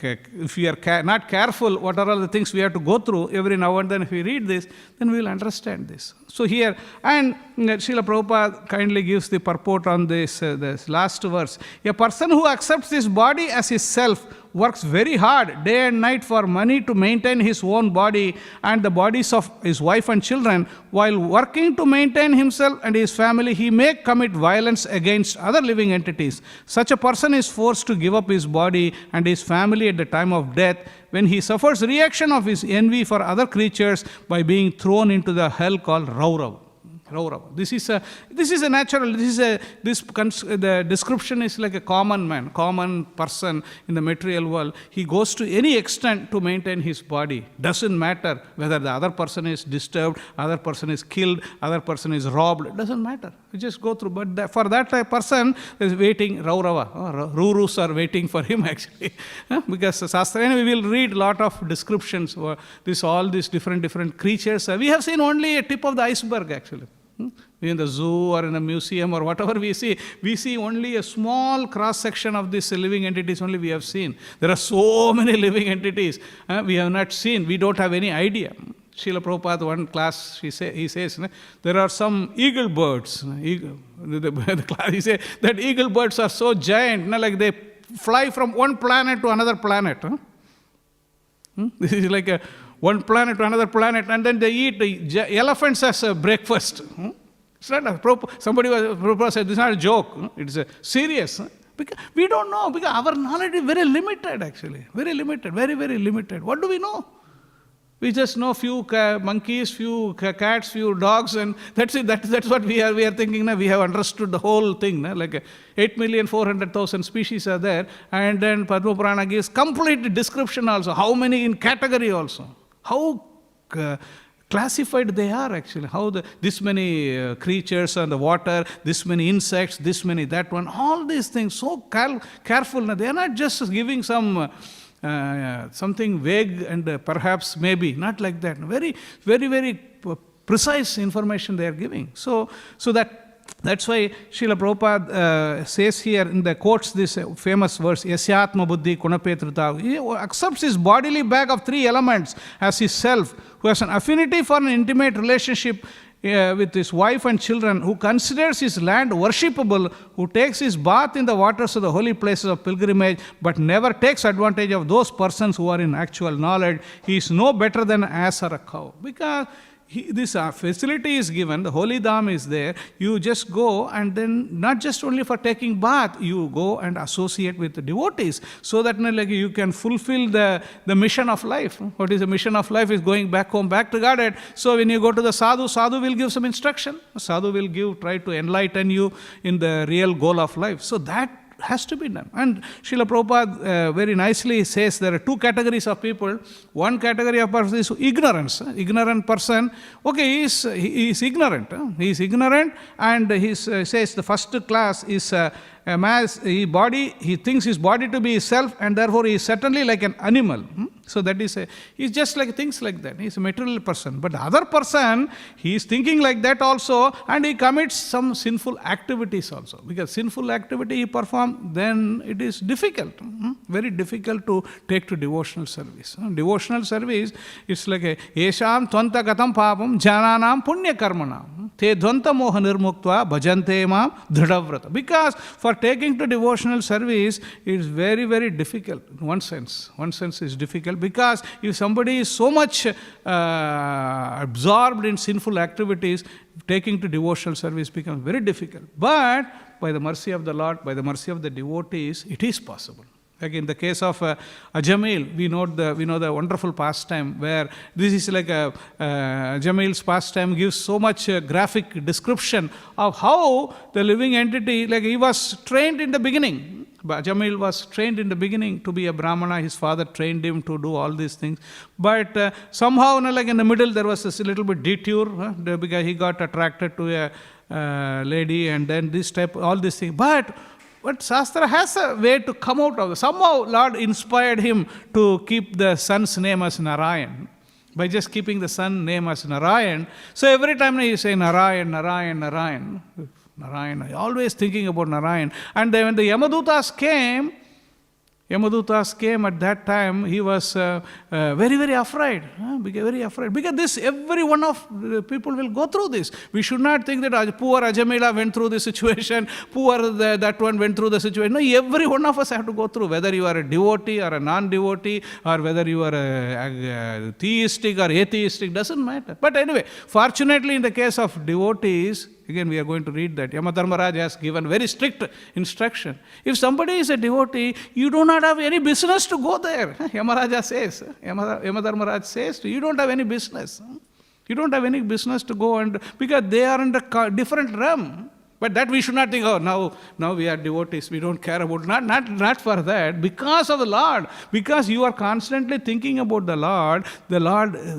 If we are not careful, what are all the things we have to go through every now and then? If we read this, then we will understand this. So here, and Srila Prabhupada kindly gives the purport on this last verse. A person who accepts this body as his self works very hard day and night for money to maintain his own body and the bodies of his wife and children, while working to maintain himself and his family, he may commit violence against other living entities. Such a person is forced to give up his body and his family at the time of death, when he suffers reaction of his envy for other creatures by being thrown into the hell called Raurava. This is a natural. The description is like a common man, common person in the material world. He goes to any extent to maintain his body. Doesn't matter whether the other person is disturbed, other person is killed, other person is robbed. It doesn't matter. You just go through. But for that person is waiting. Raurava, Rurus are waiting for him actually, because Shastra. And we will read a lot of descriptions. All these different creatures. We have seen only a tip of the iceberg actually. In the zoo or in a museum or whatever we see only a small cross-section of these living entities only we have seen. There are so many living entities we have not seen. We don't have any idea. Srila Prabhupada, one class, he says, there are some eagle birds. He says that eagle birds are so giant, like they fly from one planet to another planet. This is like one planet to another planet, and then they eat elephants as a breakfast. It's not Prabhupada said, this is not a joke. It's serious. Because we don't know, because our knowledge is very limited actually. Very limited, very, very limited. What do we know? We just know few monkeys, few cats, few dogs, and that's it. That's what we are thinking now. We have understood the whole thing. Like 8,400,000 species are there, and then Padma Purana gives complete description also. How many in category also? How classified they are actually. How this many creatures on the water, this many insects, this many that one. All these things so careful. They are not just giving some. Something vague and perhaps maybe, not like that. Very, very, very precise information they are giving. So that's why Srila Prabhupada says here in the quotes this famous verse, Yasyatma buddhi kunapetrita. He accepts his bodily bag of 3 elements as his self, who has an affinity for an intimate relationship with his wife and children, who considers his land worshipable, who takes his bath in the waters of the holy places of pilgrimage, but never takes advantage of those persons who are in actual knowledge. He is no better than an ass or a cow. Because this facility is given, the holy dham is there, you just go, and then not just only for taking bath, you go and associate with the devotees, so that you can fulfill the mission of life. What is the mission of life? Is going back home, back to Godhead. So when you go to the sadhu will give some instruction. Sadhu will try to enlighten you in the real goal of life. So that has to be done. And Srila Prabhupada very nicely says there are 2 categories of people. One category of person is ignorance. Ignorant person, okay, he is ignorant. He is ignorant, and he says the first class is a man's body, he thinks his body to be his self, and therefore he is certainly like an animal. So that is he's just like things like that. He's a material person. But the other person, he is thinking like that also, and he commits some sinful activities also. Because sinful activity he performs, then it is difficult, very difficult to take to devotional service. Devotional service, it's like a Esham Tvanta Gatam Papam Jananam Punya Karmanam Te Dvanta Moha Nirmuktva Bhajante Mam Dhradavrata. Because for taking to devotional service, it is very, very difficult in one sense. One sense is difficult because if somebody is so much absorbed in sinful activities, taking to devotional service becomes very difficult. But by the mercy of the Lord, by the mercy of the devotees, it is possible. Like in the case of Ajamil, we know the wonderful pastime where this is like Ajamil's pastime gives so much graphic description of how the living entity, like he was trained in the beginning. Ajamil was trained in the beginning to be a Brahmana. His father trained him to do all these things. But somehow, like in the middle, there was a little bit detour because he got attracted to a lady, and then this type, all these things. But Shastra has a way to come out of it. Somehow Lord inspired him to keep the son's name as Narayan. By just keeping the son's name as Narayan. So every time he say Narayan, Narayan, Narayan, Narayan, always thinking about Narayan. And then when the Yamadutas came, Yamadutas came at that time, he was very, very afraid. Very afraid. Because this, every one of the people will go through this. We should not think that poor Ajamila went through this situation, poor that one went through the situation. No, every one of us have to go through, whether you are a devotee or a non-devotee, or whether you are a theistic or atheistic, doesn't matter. But anyway, fortunately in the case of devotees, again we are going to read that Yamadharmaraj has given very strict instruction. If somebody is a devotee, you do not have any business to go there. Yamaraja says, Yamadharmaraj says, you don't have any business. You don't have any business to go, and because they are in a different realm. But that we should not think, oh, now we are devotees, we don't care about, not for that, because of the Lord, because you are constantly thinking about the Lord, the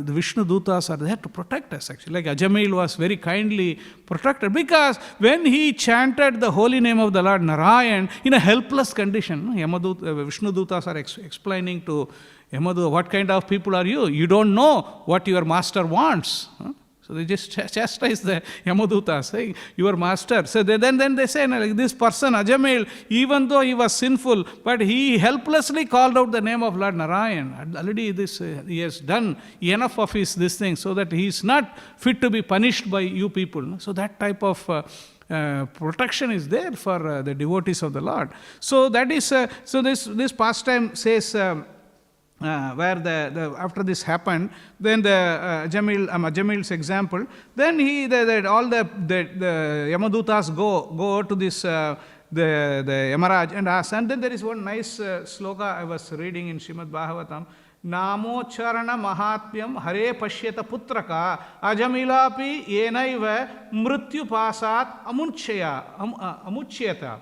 Vishnu Dutas are there to protect us actually. Like Ajamil was very kindly protected, because when he chanted the holy name of the Lord Narayan in a helpless condition, Vishnu Dutas are explaining to Yamadu, what kind of people are you? You don't know what your master wants. So they just chastise the Yamaduta, saying, your master. So then they say, like, this person, Ajamil, even though he was sinful, but he helplessly called out the name of Lord Narayan. Already he has done enough of this thing, so that he is not fit to be punished by you people. So that type of protection is there for the devotees of the Lord. So that is, so this pastime says, where after this happened, then the Ajamil's example, then all the Yamadutas go to this the Yamaraj and ask. And then there is one nice sloka I was reading in Śrīmad Bhāgavatam. Namocharana mahatmyam hare pashyata putraka ajamilapi yenaiva mrityu pasat amuchyata.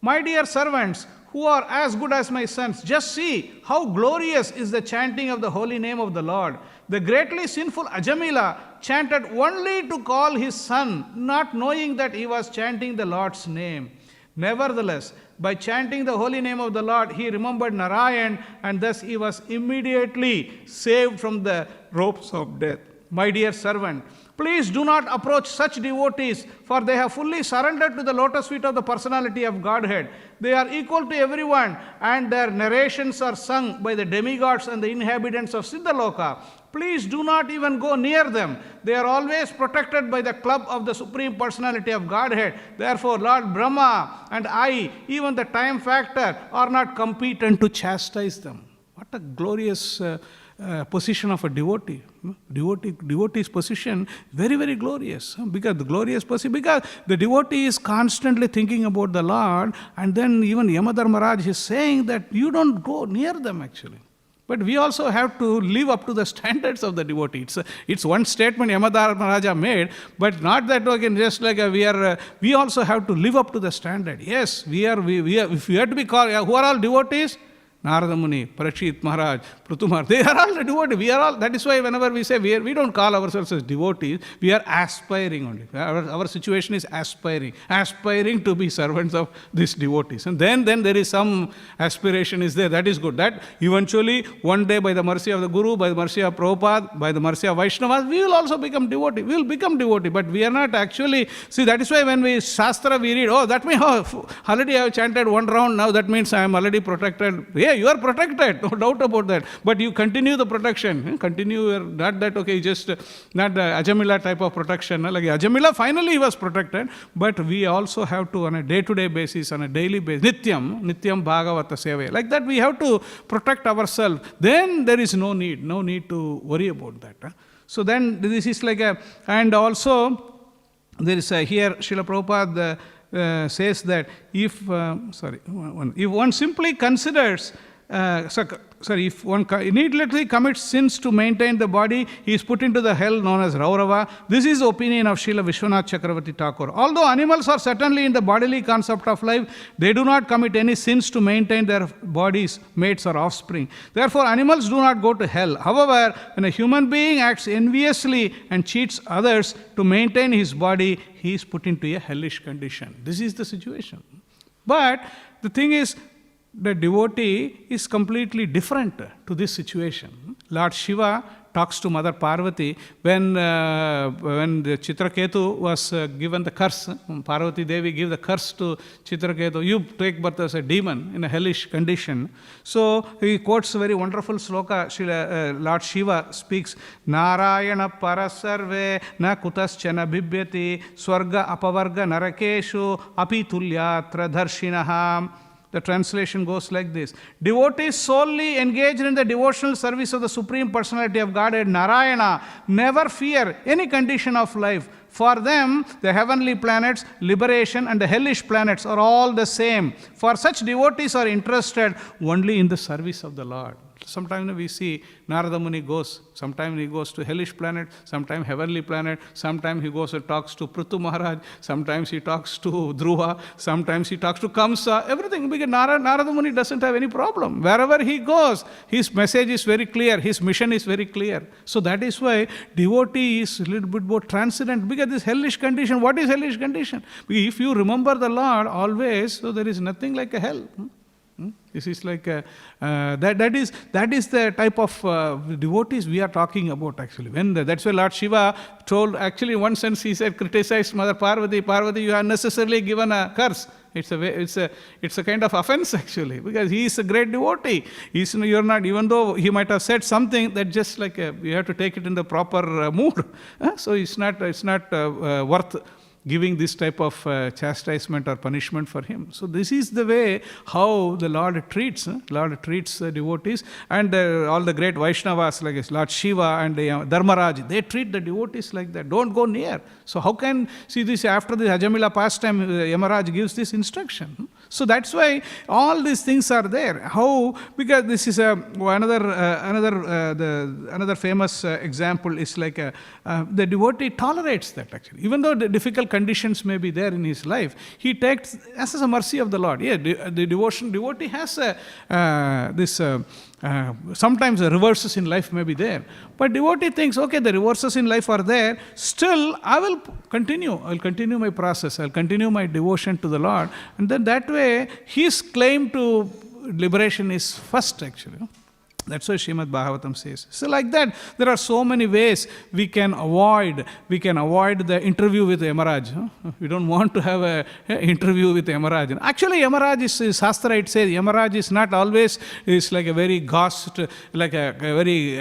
My dear servants, who are as good as my sons, just see how glorious is the chanting of the holy name of the Lord. The greatly sinful Ajamila chanted only to call his son, not knowing that he was chanting the Lord's name. Nevertheless, by chanting the holy name of the Lord, he remembered Narayan, and thus he was immediately saved from the ropes of death. My dear servant, please do not approach such devotees, for they have fully surrendered to the lotus feet of the personality of Godhead. They are equal to everyone, and their narrations are sung by the demigods and the inhabitants of Siddhaloka. Please do not even go near them. They are always protected by the club of the Supreme Personality of Godhead. Therefore, Lord Brahma and I, even the time factor, are not competent to chastise them. What a glorious position of a devotee. Devotee's position, very, very glorious. Because the glorious position, because the devotee is constantly thinking about the Lord, and then even Yamadharmaraj is saying that you don't go near them actually. But we also have to live up to the standards of the devotee. It's one statement Yamadharmaraja made, but not that just like we also have to live up to the standard. Yes, if we have to be called, who are all devotees? Narada Muni, Parikshit Maharaj, Prithu Maharaj, they are all devotees. We are all, that is why whenever we say we don't call ourselves as devotees, we are aspiring only. Our situation is aspiring to be servants of these devotees. And then there is some aspiration is there, that is good. That eventually, one day by the mercy of the Guru, by the mercy of Prabhupada, by the mercy of Vaishnavas, we will also become devotee. We will become devotee, but we are not actually, see that is why when we Shastra we read, that means already I have chanted one round, now that means I am already protected. Yeah, you are protected, no doubt about that. But you continue the protection. Not that, just not the Ajamila type of protection. Like Ajamila, finally he was protected. But we also have to, on a day-to-day basis, on a daily basis, Nityam Bhagavata Sevaya. Like that we have to protect ourselves. Then there is no need to worry about that. So then this is like and also there is here Srila Prabhupada says that if one simply considers, if one needlessly commits sins to maintain the body, he is put into the hell known as Raurava. This is the opinion of Srila Vishwanath Chakravarti Thakur. Although animals are certainly in the bodily concept of life, they do not commit any sins to maintain their bodies, mates or offspring. Therefore, animals do not go to hell. However, when a human being acts enviously and cheats others to maintain his body, he is put into a hellish condition. This is the situation. But the thing is, the devotee is completely different to this situation. Lord Shiva talks to Mother Parvati when the Chitraketu was given the curse. Parvati Devi gave the curse to Chitraketu. You take birth as a demon in a hellish condition. So he quotes a very wonderful sloka. Lord Shiva speaks, Narayana parasarve na kutaschana bibhyati swarga apavarga narakeshu api tulyatra dharshinaha. The translation goes like this. Devotees solely engaged in the devotional service of the Supreme Personality of Godhead, Narayana, never fear any condition of life. For them, the heavenly planets, liberation, and the hellish planets are all the same. For such devotees are interested only in the service of the Lord. Sometimes we see Narada Muni goes, sometimes he goes to hellish planet, sometimes heavenly planet, sometimes he goes and talks to Prithu Maharaj, sometimes he talks to Dhruva, sometimes he talks to Kamsa, everything, because Narada Muni doesn't have any problem. Wherever he goes, his message is very clear, his mission is very clear. So that is why devotee is a little bit more transcendent, because this hellish condition, what is hellish condition? If you remember the Lord always, so there is nothing like a hell. This is like that is the type of devotees we are talking about actually. That's why Lord Shiva told, actually in one sense he said, criticized Mother Parvati, Parvati, you have unnecessarily given a curse. It's a kind of offense actually, because he is a great devotee. You're not, even though he might have said something that just like you have to take it in the proper mood. So it's not worth giving this type of chastisement or punishment for him. So this is the way how the Lord treats devotees, and all the great Vaishnavas like Lord Shiva and Dharmaraj, they treat the devotees like that. Don't go near. So how can, see this, after the Hajamila pastime, Yamaraj gives this instruction. So that's why all these things are there. How? Because this is another famous example is like the devotee tolerates that actually. Even though the difficult conditions may be there in his life, he takes as a mercy of the Lord. Yeah, the devotee has sometimes the reverses in life may be there. But devotee thinks, okay, the reverses in life are there, still I will continue my process, I'll continue my devotion to the Lord. And then that way, his claim to liberation is first actually. That's what Śrīmad Bhāgavatam says. So like that, there are so many ways we can avoid the interview with Yamaraj. We don't want to have an interview with Yamaraj. Actually, Yamaraj is Shastra, it says, Yamaraj is not always is like a very ghost, like a very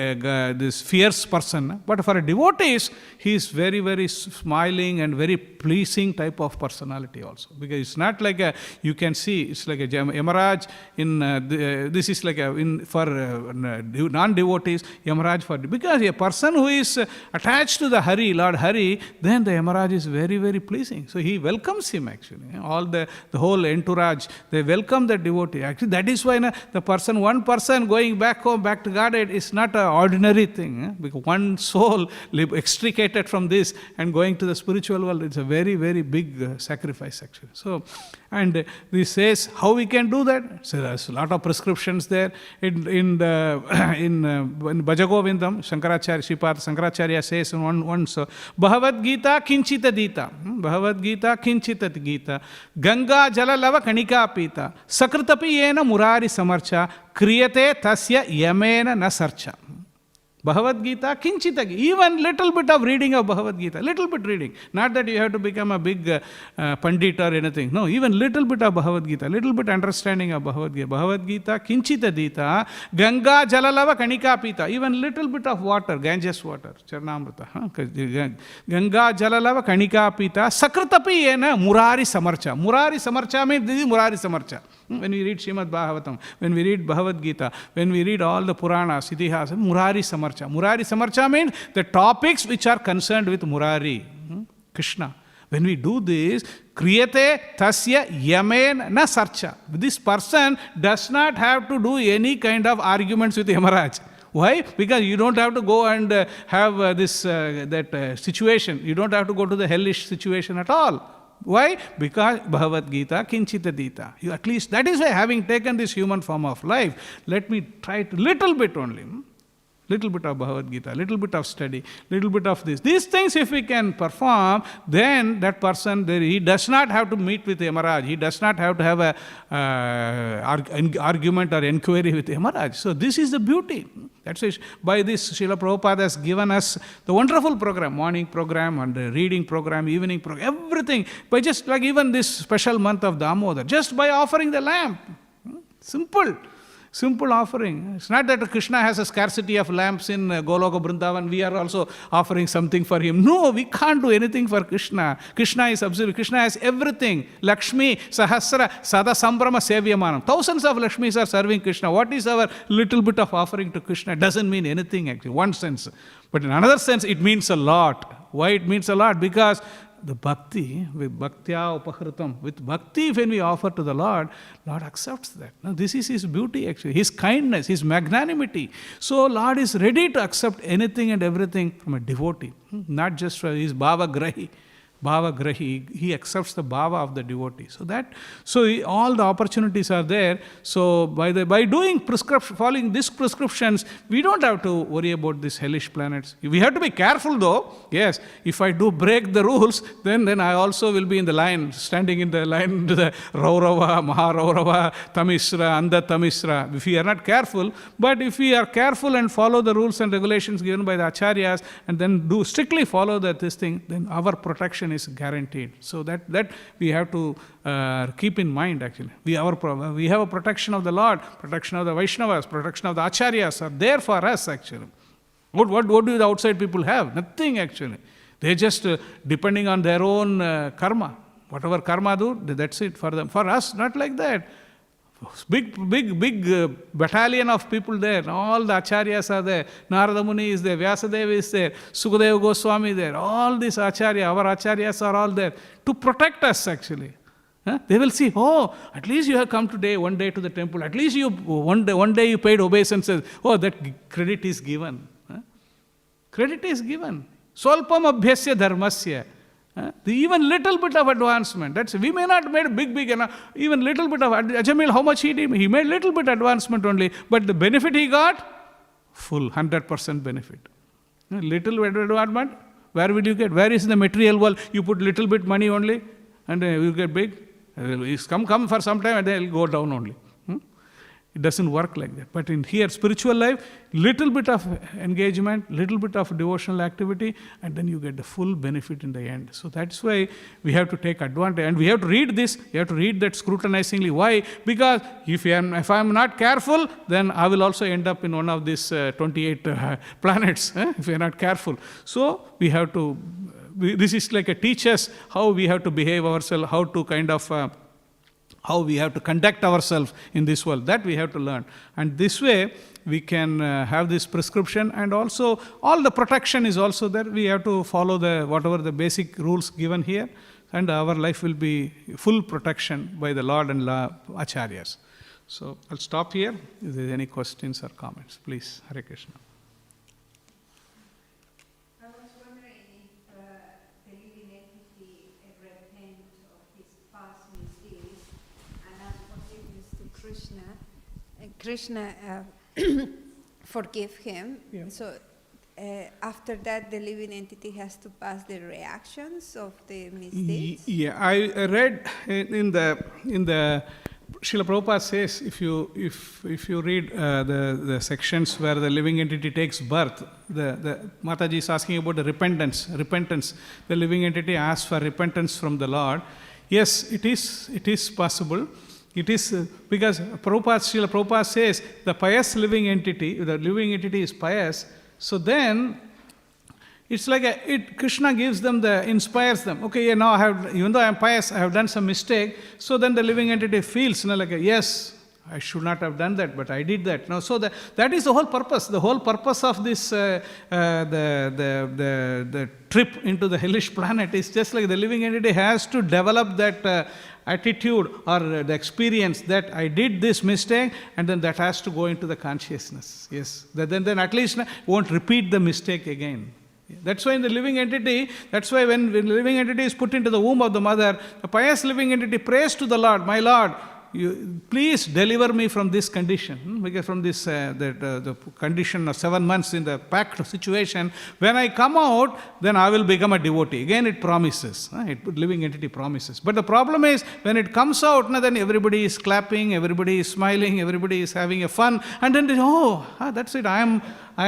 this fierce person. But for a devotees, he is very, very smiling and very pleasing type of personality also. Because it's not like you can see, it's like a Yamaraj this is like for non-devotees, Yamaraj for, because a person who is attached to the Hare, Lord Hare, then the Yamaraj is very, very pleasing. So he welcomes him actually. All the whole entourage, they welcome the devotee. Actually, that is why one person going back home, back to Godhead is not an ordinary thing. Because one soul extricated from this and going to the spiritual world, it's a very, very big sacrifice actually. So, and this says how we can do that. So there's a lot of prescriptions there. In Bhajagovindam, Shripad Shankaracharya says in one so, Bhagavad Gita Kinchita Dita, Bhagavad Gita Kinchita Gita, Ganga Jalalava Kanika Pita, Sakritapi Yena Murari Samarcha, Kriyate Tasya Yamena Nasarcha. Bhagavad Gita, Kinchita, even little bit of reading of Bhagavad Gita, little bit reading. Not that you have to become a big Pandit or anything. No, even little bit of Bhagavad Gita, little bit understanding of Bhagavad Gita. Bhagavad Gita, Kinchita Dita, Ganga Jalalava Kanika Pita, even little bit of water, Ganges water, Charnamrita. Ganga Jalalava Kanika Pita, Sakritapi Yena Murari Samarcha. Murari Samarcha means this is Murari Samarcha. When we read Śrīmad Bhāgavatam, when we read Bhagavad Gita, when we read all the Puranas, Itihas, Murari Samarcha. Murari Samarcha means the topics which are concerned with Murari, Krishna. When we do this, Kriyate Tasya Yamen Na Sarcha. This person does not have to do any kind of arguments with Yamaraj. Why? Because you don't have to go and have that situation. You don't have to go to the hellish situation at all. Why? Because Bhagavad Gita, Kinchita Dita. You at least, that is why having taken this human form of life, let me try to little bit only. Little bit of Bhagavad Gita, little bit of study, little bit of this. These things if we can perform, then that person, he does not have to meet with Yamaraj. He does not have to have a argument or inquiry with Yamaraj. So this is the beauty. That's why by this Srila Prabhupada has given us the wonderful program, morning program and the reading program, evening program, everything. By just like even this special month of Damodar, just by offering the lamp. Simple offering. It's not that Krishna has a scarcity of lamps in Goloka Vrindavan. We are also offering something for him. No, we can't do anything for Krishna. Krishna is absolute. Krishna has everything. Lakshmi, Sahasra, Sada Sambrama Sevyamanam. Thousands of Lakshmis are serving Krishna. What is our little bit of offering to Krishna? Doesn't mean anything actually, one sense. But in another sense, it means a lot. Why it means a lot? Because the bhakti, with bhaktya upahritam, with bhakti when we offer to the Lord accepts that. Now this is His beauty actually, His kindness, His magnanimity. So Lord is ready to accept anything and everything from a devotee, not just for His bhava grahi. He accepts the bhava of the devotee. So all the opportunities are there. So by doing following these prescriptions, we don't have to worry about these hellish planets. We have to be careful though. Yes, if I do break the rules, then I also will be in the line, standing in the line to the Raurava, Maharaurava, Tamisra, Anda Tamisra. If we are not careful, but if we are careful and follow the rules and regulations given by the Acharyas, and then do strictly follow this thing, then our protection is guaranteed. So that we have to keep in mind actually. We have a protection of the Lord, protection of the Vaishnavas, protection of the Acharyas are there for us actually. What do the outside people have? Nothing actually. They just depending on their own karma. Whatever karma do, that's it for them. For us, not like that. Big battalion of people there. All the Acharyas are there. Narada Muni is there. Vyasadeva is there. Sukadeva Goswami is there. All these Acharya, our Acharyas are all there to protect us actually. They will see, oh, at least you have come today, one day to the temple. At least you one day you paid obeisances. Oh, that credit is given. Credit is given. Swalpam abhyasya dharmasya. Even little bit of advancement. We may not made big enough. Even little bit of Ajamil, how much he did? He made little bit advancement only, but the benefit he got, full 100% benefit. Little bit advancement, where will you get? Where is the material world? You put little bit money only, and you get big. It's come for some time, and then it will go down only. It doesn't work like that. But in here, spiritual life, little bit of engagement, little bit of devotional activity, and then you get the full benefit in the end. So that's why we have to take advantage. And we have to read this, you have to read that scrutinizingly. Why? Because if I'm not careful, then I will also end up in one of these 28 planets, if we are not careful. So we have to, this is like a teach us how we have to behave ourselves, how to kind of how we have to conduct ourselves in this world. That we have to learn. And this way, we can have this prescription, and also all the protection is also there. We have to follow whatever the basic rules given here, and our life will be full protection by the Lord and Acharyas. So I'll stop here. If there are any questions or comments, please. Hare Krishna. Krishna forgive him. Yeah. So after that, the living entity has to pass the reactions of the misdeeds. Yeah, I read in the Srila Prabhupada says if you read the sections where the living entity takes birth, the Mataji is asking about the repentance. The living entity asks for repentance from the Lord. Yes, it is possible. It is because Srila Prabhupada says the pious living entity is pious. So then it's like Krishna gives them inspires them. Okay, yeah, now even though I am pious, I have done some mistake. So then the living entity feels, yes, I should not have done that, but I did that. Now, so that is the whole purpose. The whole purpose of this the trip into the hellish planet is just like the living entity has to develop that attitude or the experience that I did this mistake, and then that has to go into the consciousness. Yes, then at least won't repeat the mistake again. That's why in the living entity, that's why when the living entity is put into the womb of the mother, the pious living entity prays to the Lord, my Lord, please deliver me from this condition, because from this the condition of 7 months in the packed situation. When I come out, then I will become a devotee. Again, it promises. Living entity promises. But the problem is, when it comes out, then everybody is clapping, everybody is smiling, everybody is having a fun, and then they, that's it. I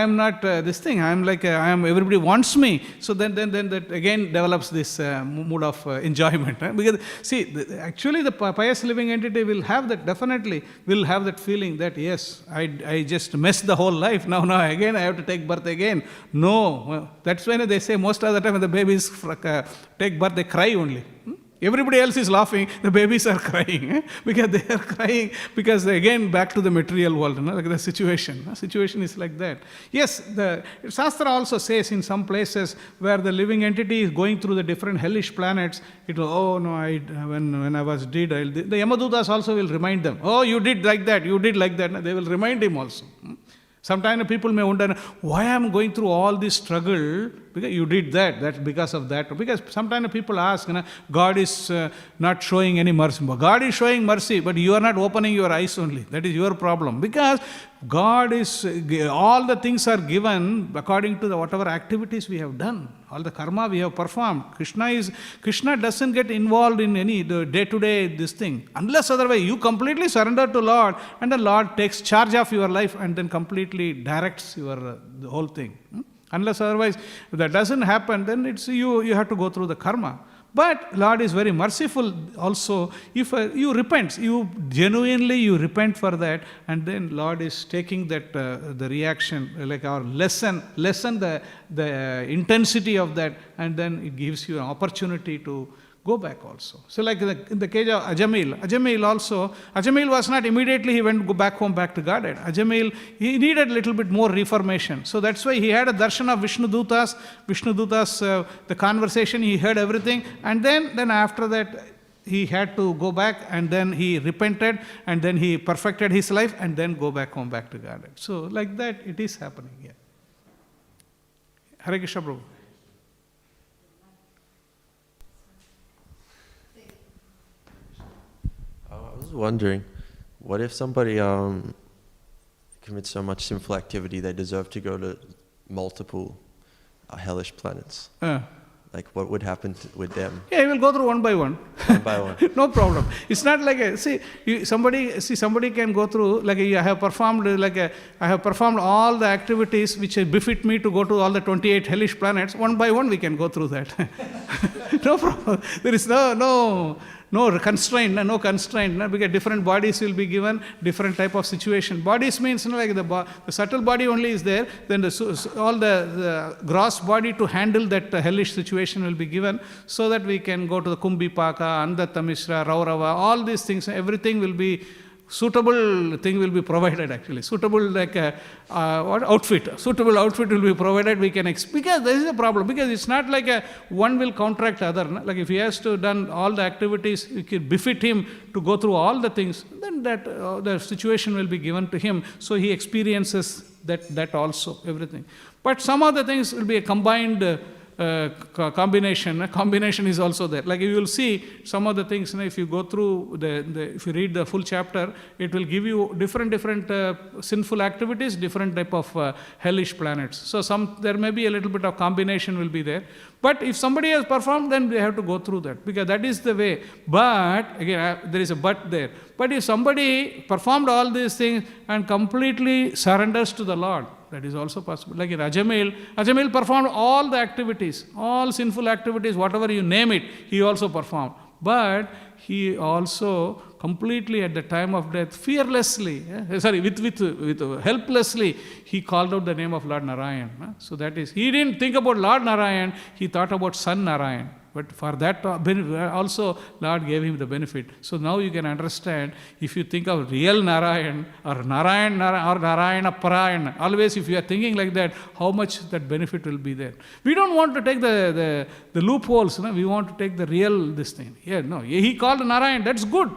am not this thing. I am like everybody wants me. So then that again develops this mood of enjoyment. Because see, actually the pious living entity will have that, definitely will have that feeling that yes, I just messed the whole life. Now again I have to take birth again. No, that's when they say most of the time when the babies take birth, they cry only. Everybody else is laughing, the babies are crying, because they are crying because again back to the material world, like the situation. The situation is like that. Yes, the Shastra also says in some places where the living entity is going through the different hellish planets, it will, when I was the Yamadutas also will remind them, you did like that, you did like that. They will remind him also. Sometimes people may wonder, why I am going through all this struggle? Because you did that, that's because of that. Because sometimes people ask, God is not showing any mercy. God is showing mercy, but you are not opening your eyes only. That is your problem. Because God is, all the things are given according to whatever activities we have done, all the karma we have performed. Krishna doesn't get involved in any day-to-day this thing. Unless otherwise you completely surrender to Lord, and the Lord takes charge of your life and then completely directs the whole thing. Unless otherwise, if that doesn't happen, then it's you have to go through the karma. But Lord is very merciful also. If you repent, you genuinely repent for that, and then Lord is taking that the reaction, like our lessen the intensity of that, and then it gives you an opportunity to go back also. So like in the case of Ajamil was not immediately he went back home, back to Godhead. Ajamil, he needed a little bit more reformation. So that's why he had a darshan of Vishnu Dutas, the conversation, he heard everything. And then after that, he had to go back, and then he repented, and then he perfected his life, and then go back home, back to Godhead. So like that, it is happening here. Hare Krishna Prabhu. I was wondering, what if somebody commits so much sinful activity they deserve to go to multiple hellish planets? Like what would happen with them? Yeah, he will go through one by one. One by one. No problem. It's not like somebody can go through, I have performed all the activities which befit me to go to all the 28 hellish planets. One by one we can go through that. No problem. There is no constraint, because different bodies will be given, different type of situation. Bodies means the subtle body only is there, then all the gross body to handle that hellish situation will be given, so that we can go to the Kumbhipaka, Andattamishra, Raurava, all these things, everything will be suitable thing will be provided actually. Suitable outfit. Suitable outfit will be provided. We can because there is a problem. Because it's not like one will counteract other. Like if he has to done all the activities, it can befit him to go through all the things, then that the situation will be given to him. So he experiences that also, everything. But some of the things will be a combined combination. Combination is also there. Like you will see some of the things, if you go through if you read the full chapter, it will give you different sinful activities, different type of hellish planets. So there may be a little bit of combination will be there. But if somebody has performed, then they have to go through that, because that is the way. But again, there is a but there. But if somebody performed all these things and completely surrenders to the Lord, that is also possible. Like in Ajamil performed all the activities, all sinful activities, whatever you name it, he also performed. But he also completely at the time of death, fearlessly, with helplessly, he called out the name of Lord Narayan. So that is, he didn't think about Lord Narayan, he thought about Son Narayan. But for that also, Lord gave him the benefit. So now you can understand, if you think of real Narayan or Narayana Parayan, always if you are thinking like that, how much that benefit will be there. We don't want to take the loopholes, we want to take the real this thing. Yeah, no, he called Narayan, that's good.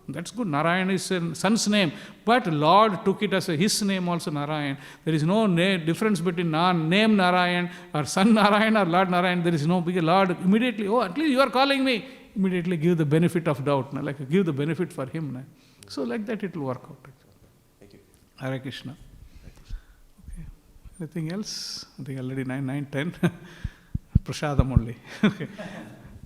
That's good. Narayan is a son's name. But Lord took it as his name also, Narayan. There is no difference between name Narayan or son Narayan or Lord Narayan. There is no big Lord. Immediately, at least you are calling me. Immediately give the benefit of doubt. Give the benefit for him. So like that it will work out. Thank you. Hare Krishna. Okay. Anything else? I think already 9, 10. Prasadam only. Okay.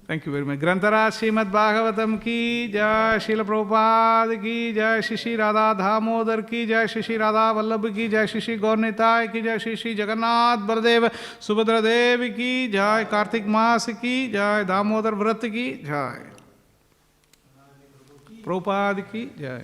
Thank you very much. Grantara Śrīmad Bhāgavatam ki jai, Srila Prabhupada ki jai, Shri Radha Dhamodar ki jai, Shri Radha Vallabh ki jai, Shri Gaurnitai ki jai, Shri Jagannath Baladev Subhadra Devi ki jai, Kartik Maas ki jai, Damodar Vrat ki jai, Prabhupada ki jai.